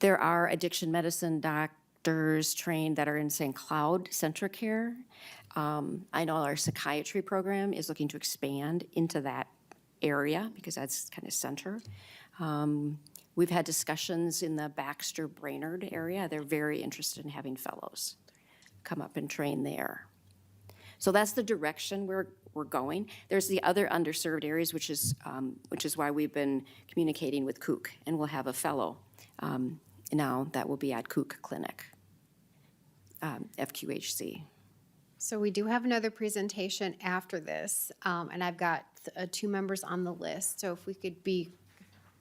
There are addiction medicine doctors trained that are in St. Cloud Central Care. I know our psychiatry program is looking to expand into that area because that's kind of center. We've had discussions in the Baxter Brainerd area. They're very interested in having fellows come up and train there. So that's the direction we're going. There's the other underserved areas, which is why we've been communicating with Kook, and we'll have a fellow now that will be at Kook Clinic, FQHC. So we do have another presentation after this, and I've got 2 members on the list. So if we could be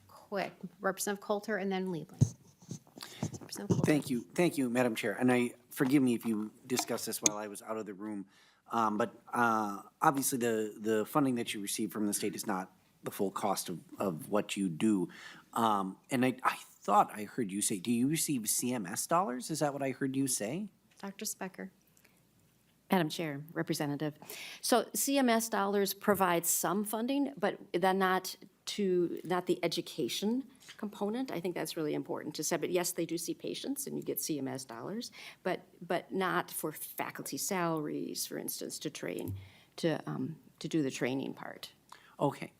quick, Representative Coulter and then Liebling. Thank you, Madam Chair. And forgive me if you discussed this while I was out of the room. But obviously the funding that you receive from the state is not the full cost of what you do. And I thought I heard you say, do you receive CMS dollars? Is that what I heard you say? Dr. Specker. Madam Chair, Representative. So CMS dollars provide some funding, but then not the education component. I think that's really important to say. But yes, they do see patients and you get CMS dollars, but not for faculty salaries, for instance, to train, to do the training part. Okay.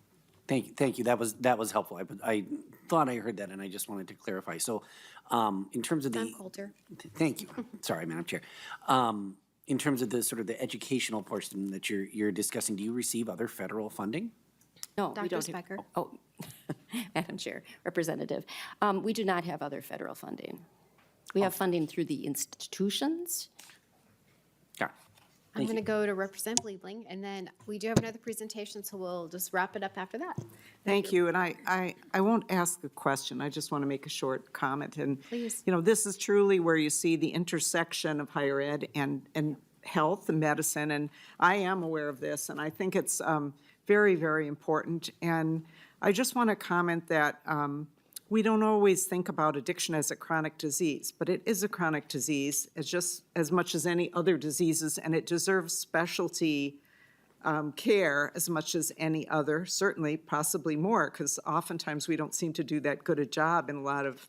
Thank you. That was helpful. I thought I heard that and I just wanted to clarify. So in terms of Dr. Coulter. Thank you. Sorry, Madam Chair. In terms of the sort of the educational portion that you're discussing, do you receive other federal funding? No, we Dr. don't. Specker. Oh, Madam Chair, Representative. We do not have other federal funding. We have funding through the institutions. Yeah. I'm going to go to Representative Liebling, and then we do have another presentation, so we'll just wrap it up after that. Thank you. And I won't ask a question. I just want to make a short comment. And, Please. you know, this is truly where you see the intersection of higher ed and health and medicine. And I am aware of this, and I think it's very, very important. And I just want to comment that we don't always think about addiction as a chronic disease, but it is a chronic disease just as much as any other diseases, and it deserves specialty care as much as any other, certainly possibly more, because oftentimes we don't seem to do that good a job in a lot of,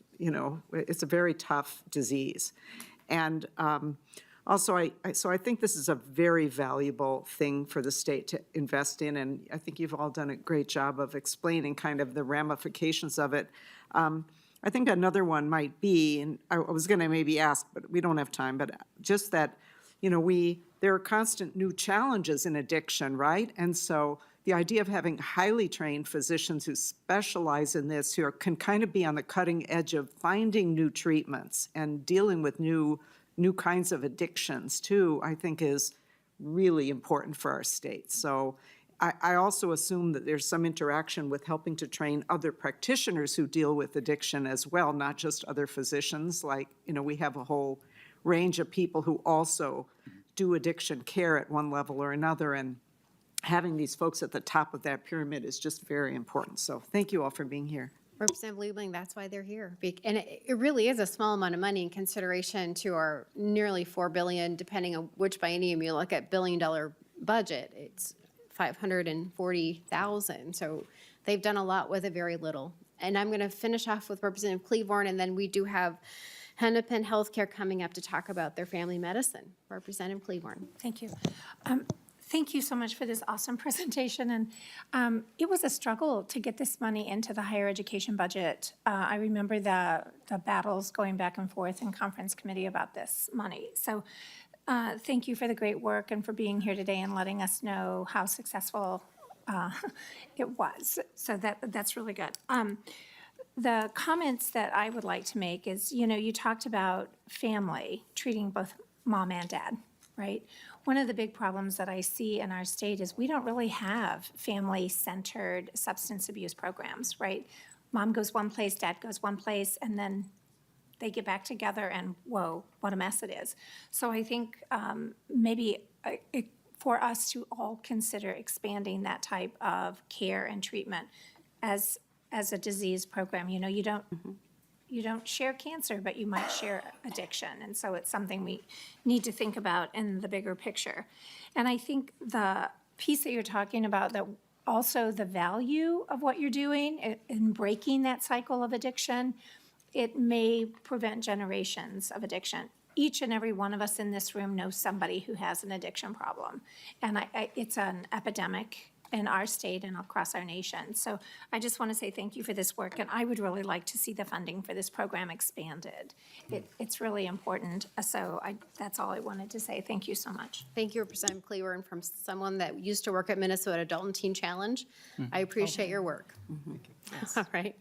it's a very tough disease. And also, I think this is a very valuable thing for the state to invest in, and I think you've all done a great job of explaining kind of the ramifications of it. I think another one might be, and I was going to maybe ask, but we don't have time, but just that, there are constant new challenges in addiction, right? And so the idea of having highly trained physicians who specialize in this, who can kind of be on the cutting edge of finding new treatments and dealing with new kinds of addictions too, I think is really important for our state. So I also assume that there's some interaction with helping to train other practitioners who deal with addiction as well, not just other physicians. Like, we have a whole range of people who also do addiction care at one level or another, and having these folks at the top of that pyramid is just very important. So thank you all for being here. Representative Liebling, that's why they're here. And it really is a small amount of money in consideration to our nearly $4 billion, depending on which biennium you look at, $1 billion budget. It's $540,000. So they've done a lot with a very little. And I'm going to finish off with Representative Cleaborn, and then we do have Hennepin Healthcare coming up to talk about their family medicine. Representative Cleburne. Thank you. Thank you so much for this awesome presentation. And it was a struggle to get this money into the higher education budget. I remember the battles going back and forth in conference committee about this money. So thank you for the great work and for being here today and letting us know how successful it was. So that's really good. The comments that I would like to make is, you talked about family, treating both mom and dad, right? One of the big problems that I see in our state is we don't really have family-centered substance abuse programs, right? Mom goes one place, dad goes one place, and then they get back together and whoa, what a mess it is. So I think maybe for us to all consider expanding that type of care and treatment as a disease program. You don't share cancer, but you might share addiction. And so it's something we need to think about in the bigger picture. And I think the piece that you're talking about, that also the value of what you're doing in breaking that cycle of addiction, it may prevent generations of addiction. Each and every one of us in this room knows somebody who has an addiction problem. And it's an epidemic in our state and across our nation. So I just want to say thank you for this work, and I would really like to see the funding for this program expanded. It's really important, so that's all I wanted to say. Thank you so much. Thank you, Representative Cleburne, from someone that used to work at Minnesota Adult and Teen Challenge. I appreciate your work. All right.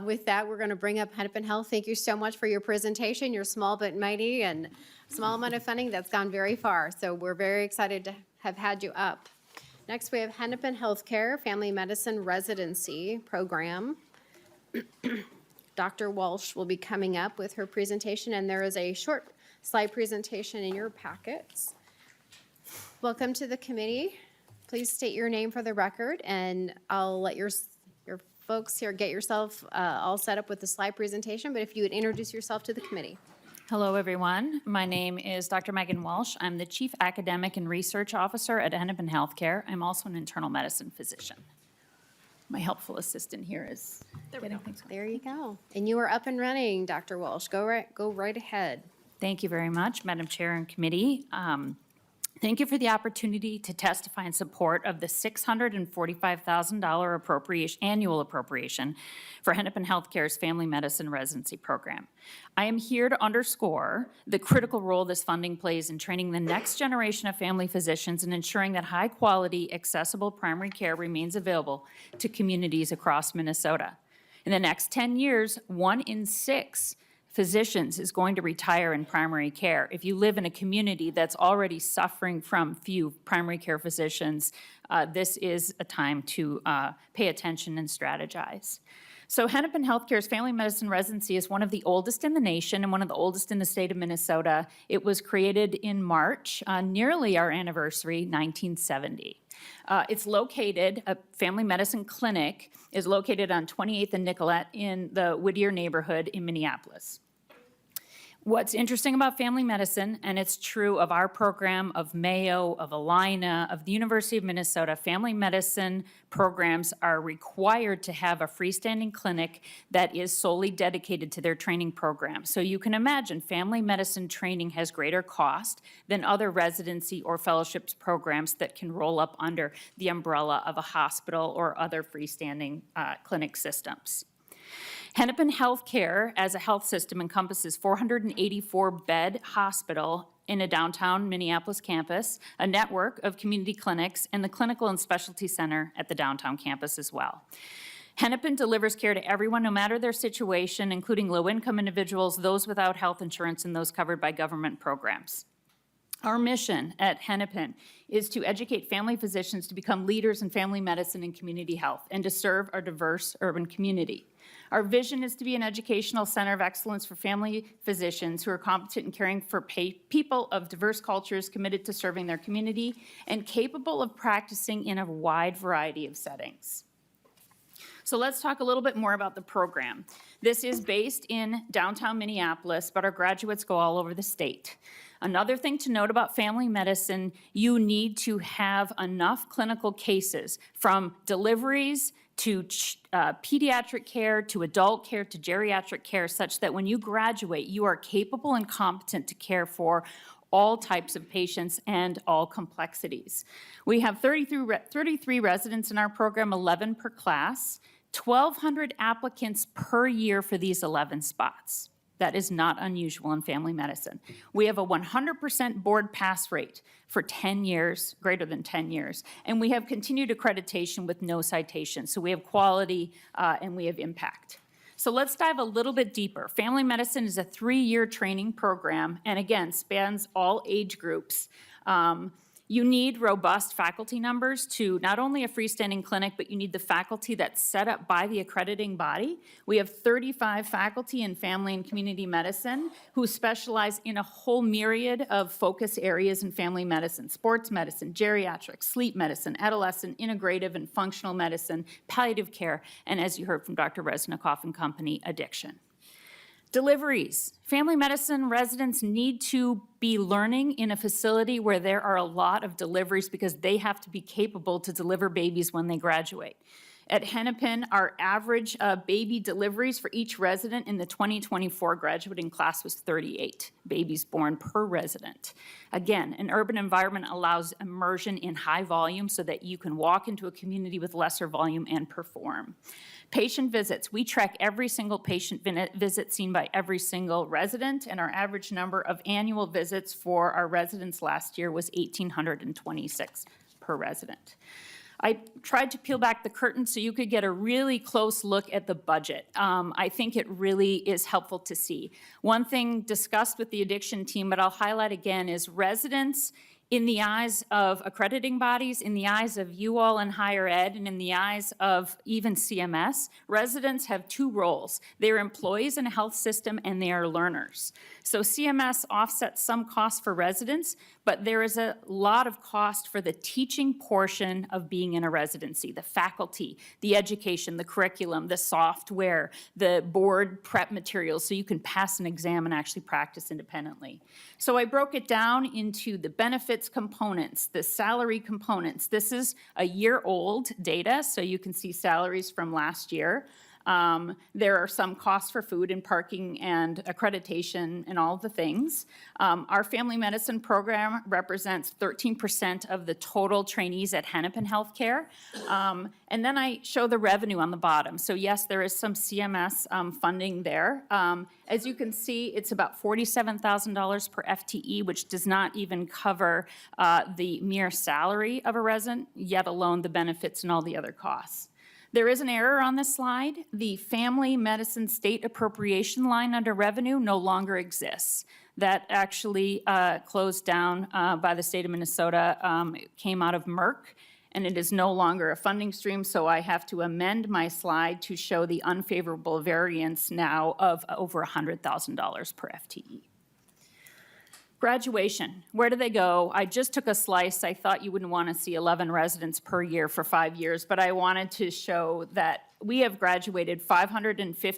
With that, we're going to bring up Hennepin Health. Thank you so much for your presentation. You're small but mighty, and small amount of funding that's gone very far. So we're very excited to have had you up. Next, we have Hennepin Healthcare Family Medicine Residency Program. Dr. Walsh will be coming up with her presentation, and there is a short slide presentation in your packets. Welcome to the committee. Please state your name for the record, and I'll let your folks here get yourself all set up with the slide presentation, but if you would introduce yourself to the committee. Hello, everyone. My name is Dr. Megan Walsh. I'm the Chief Academic and Research Officer at Hennepin Healthcare. I'm also an internal medicine physician. My helpful assistant here is getting things going. There you go. And you are up and running, Dr. Walsh. Go right ahead. Thank you very much, Madam Chair and committee. Thank you for the opportunity to testify in support of the $645,000 annual appropriation for Hennepin Healthcare's Family Medicine Residency Program. I am here to underscore the critical role this funding plays in training the next generation of family physicians and ensuring that high-quality, accessible primary care remains available to communities across Minnesota. In the next 10 years, 1 in 6 physicians is going to retire in primary care. If you live in a community that's already suffering from few primary care physicians, this is a time to pay attention and strategize. So Hennepin Healthcare's Family Medicine Residency is one of the oldest in the nation and one of the oldest in the state of Minnesota. It was created in March, nearly our anniversary, 1970. It's located, a family medicine clinic is located on 28th and Nicollet in the Whittier neighborhood in Minneapolis. What's interesting about family medicine, and it's true of our program, of Mayo, of Alina, of the University of Minnesota, family medicine programs are required to have a freestanding clinic that is solely dedicated to their training program. So you can imagine family medicine training has greater cost than other residency or fellowships programs that can roll up under the umbrella of a hospital or other freestanding clinic systems. Hennepin Healthcare as a health system encompasses 484-bed hospital in a downtown Minneapolis campus, a network of community clinics, and the clinical and specialty center at the downtown campus as well. Hennepin delivers care to everyone, no matter their situation, including low-income individuals, those without health insurance, and those covered by government programs. Our mission at Hennepin is to educate family physicians to become leaders in family medicine and community health and to serve our diverse urban community. Our vision is to be an educational center of excellence for family physicians who are competent in caring for people of diverse cultures, committed to serving their community, and capable of practicing in a wide variety of settings. So let's talk a little bit more about the program. This is based in downtown Minneapolis, but our graduates go all over the state. Another thing to note about family medicine, you need to have enough clinical cases, from deliveries to pediatric care, to adult care, to geriatric care, such that when you graduate, you are capable and competent to care for all types of patients and all complexities. We have 33 residents in our program, 11 per class, 1,200 applicants per year for these 11 spots. That is not unusual in family medicine. We have a 100% board pass rate for 10 years, greater than 10 years, and we have continued accreditation with no citations. So we have quality and we have impact. So let's dive a little bit deeper. Family medicine is a 3-year training program, and again, spans all age groups. You need robust faculty numbers to not only a freestanding clinic, but you need the faculty that's set up by the accrediting body. We have 35 faculty in family and community medicine who specialize in a whole myriad of focus areas in family medicine: sports medicine, geriatrics, sleep medicine, adolescent, integrative and functional medicine, palliative care, and as you heard from Dr. Resnikoff and company, addiction. Deliveries. Family medicine residents need to be learning in a facility where there are a lot of deliveries because they have to be capable to deliver babies when they graduate. At Hennepin, our average baby deliveries for each resident in the 2024 graduating class was 38 babies born per resident. Again, an urban environment allows immersion in high volume so that you can walk into a community with lesser volume and perform. Patient visits. We track every single patient visit seen by every single resident, and our average number of annual visits for our residents last year was 1,826 per resident. I tried to peel back the curtain so you could get a really close look at the budget. I think it really is helpful to see. One thing discussed with the addiction team, but I'll highlight again, is residents in the eyes of accrediting bodies, in the eyes of you all in higher ed, and in the eyes of even CMS, residents have 2 roles. They're employees in a health system and they are learners. So CMS offsets some costs for residents, but there is a lot of cost for the teaching portion of being in a residency: the faculty, the education, the curriculum, the software, the board prep materials, so you can pass an exam and actually practice independently. So I broke it down into the benefits components, the salary components. This is a year-old data, so you can see salaries from last year. There are some costs for food and parking and accreditation and all the things. Our family medicine program represents 13% of the total trainees at Hennepin Healthcare. And then I show the revenue on the bottom. So yes, there is some CMS funding there. As you can see, it's about $47,000 per FTE, which does not even cover the mere salary of a resident, yet alone the benefits and all the other costs. There is an error on this slide. The family medicine state appropriation line under revenue no longer exists. That actually closed down by the state of Minnesota. It came out of Merck, and it is no longer a funding stream, so I have to amend my slide to show the unfavorable variance now of over $100,000 per FTE. Graduation, where do they go? I just took a slice. I thought you wouldn't want to see 11 residents per year for 5 years, but I wanted to show that we have graduated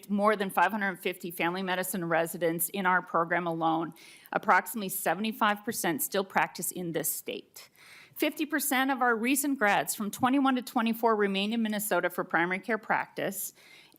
more than 550 family medicine residents in our program alone. Approximately 75% still practice in this state. 50% of our recent grads from 21 to 24 remain in Minnesota for primary care practice.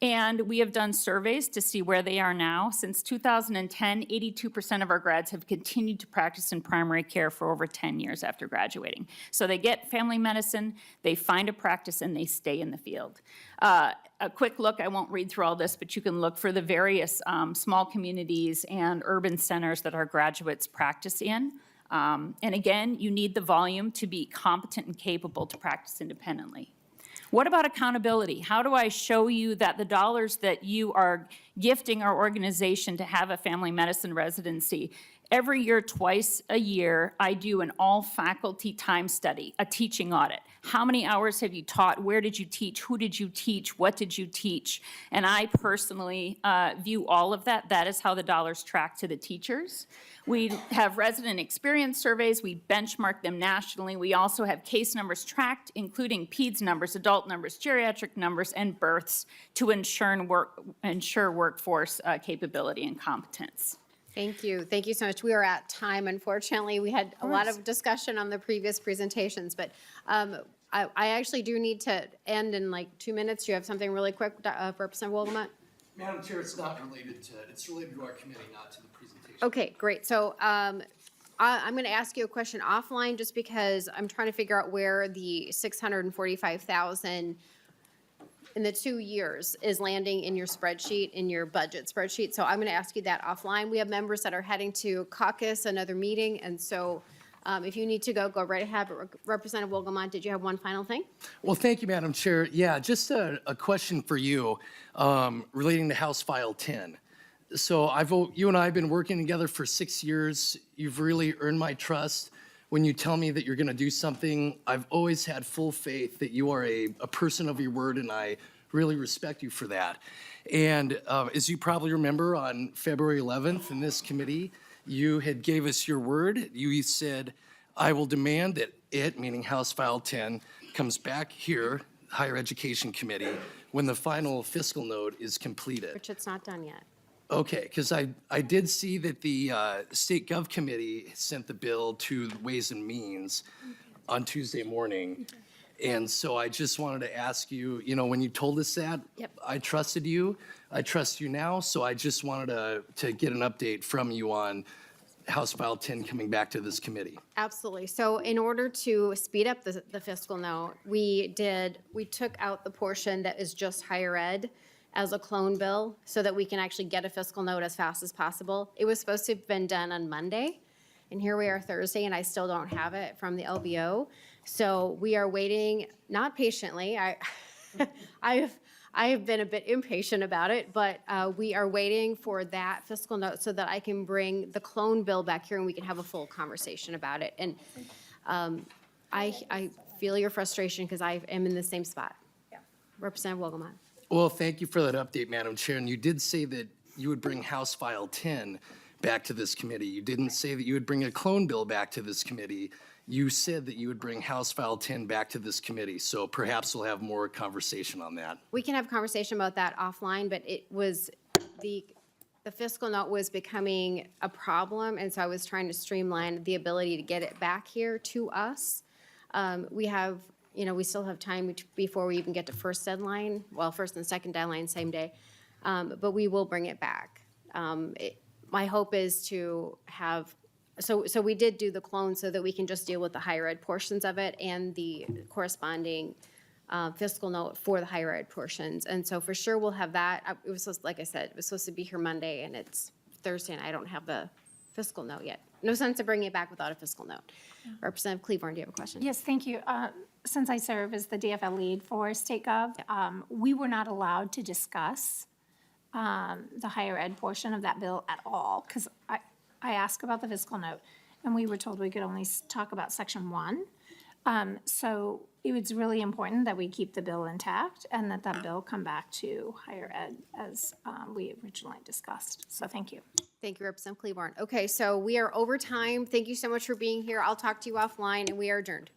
And we have done surveys to see where they are now. Since 2010, 82% of our grads have continued to practice in primary care for over 10 years after graduating. So they get family medicine, they find a practice, and they stay in the field. A quick look, I won't read through all this, but you can look for the various small communities and urban centers that our graduates practice in. And again, you need the volume to be competent and capable to practice independently. What about accountability? How do I show you that the dollars that you are gifting our organization to have a family medicine residency? Every year, twice a year, I do an all-faculty time study, a teaching audit. How many hours have you taught? Where did you teach? Who did you teach? What did you teach? And I personally view all of that. That is how the dollars track to the teachers. We have resident experience surveys. We benchmark them nationally. We also have case numbers tracked, including peds numbers, adult numbers, geriatric numbers, and births to ensure workforce capability and competence. Thank you. Thank you so much. We are at time, unfortunately. We had a lot of discussion on the previous presentations, but I actually do need to end in like 2 minutes. Do you have something really quick, Representative Wolgamott? Madam Chair, it's not related to, it's related to our committee, not to the presentation. Okay, great. So I'm going to ask you a question offline just because I'm trying to figure out where the $645,000 in the 2 years is landing in your spreadsheet, in your budget spreadsheet. So I'm going to ask you that offline. We have members that are heading to caucus, another meeting, and so if you need to go right ahead. But Representative Wolgamott, did you have one final thing? Well, thank you, Madam Chair. Yeah, just a question for you relating to House File 10. So you and I have been working together for 6 years. You've really earned my trust. When you tell me that you're going to do something, I've always had full faith that you are a person of your word, and I really respect you for that. And as you probably remember, on February 11th in this committee, you had gave us your word. You said, I will demand that it, meaning House File 10, comes back here, Higher Education Committee, when the final fiscal note is completed. Which it's not done yet. Okay, because I did see that the State Gov Committee sent the bill to the Ways and Means on Tuesday morning. And so I just wanted to ask you, when you told us that, I trusted you. I trust you now. So I just wanted to get an update from you on House File 10 coming back to this committee. Absolutely. So in order to speed up the fiscal note, we took out the portion that is just higher ed as a clone bill so that we can actually get a fiscal note as fast as possible. It was supposed to have been done on Monday, and here we are Thursday, and I still don't have it from the LBO. So we are waiting, not patiently. I have been a bit impatient about it, but we are waiting for that fiscal note so that I can bring the clone bill back here and we can have a full conversation about it. And I feel your frustration because I am in the same spot. Representative Wolgamott. Well, thank you for that update, Madam Chair. And you did say that you would bring House File 10 back to this committee. You didn't say that you would bring a clone bill back to this committee. You said that you would bring House File 10 back to this committee. So perhaps we'll have more conversation on that. We can have a conversation about that offline, but it was the fiscal note was becoming a problem, and so I was trying to streamline the ability to get it back here to us. We still have time before we even get to first deadline, first and second deadline, same day, but we will bring it back. My hope is to have, so we did do the clone so that we can just deal with the higher ed portions of it and the corresponding fiscal note for the higher ed portions. And so for sure we'll have that. It was like I said, it was supposed to be here Monday and it's Thursday and I don't have the fiscal note yet. No sense of bringing it back without a fiscal note. Yeah. Representative Cleaborn, do you have a question? Yes, thank you. Since I serve as the DFL lead for State Gov, we were not allowed to discuss the higher ed portion of that bill at all because I asked about the fiscal note and we were told we could only talk about Section 1. So it was really important that we keep the bill intact and that bill come back to higher ed as we originally discussed. So thank you. Thank you, Representative Cleaborn. Okay, so we are over time. Thank you so much for being here. I'll talk to you offline and we are adjourned.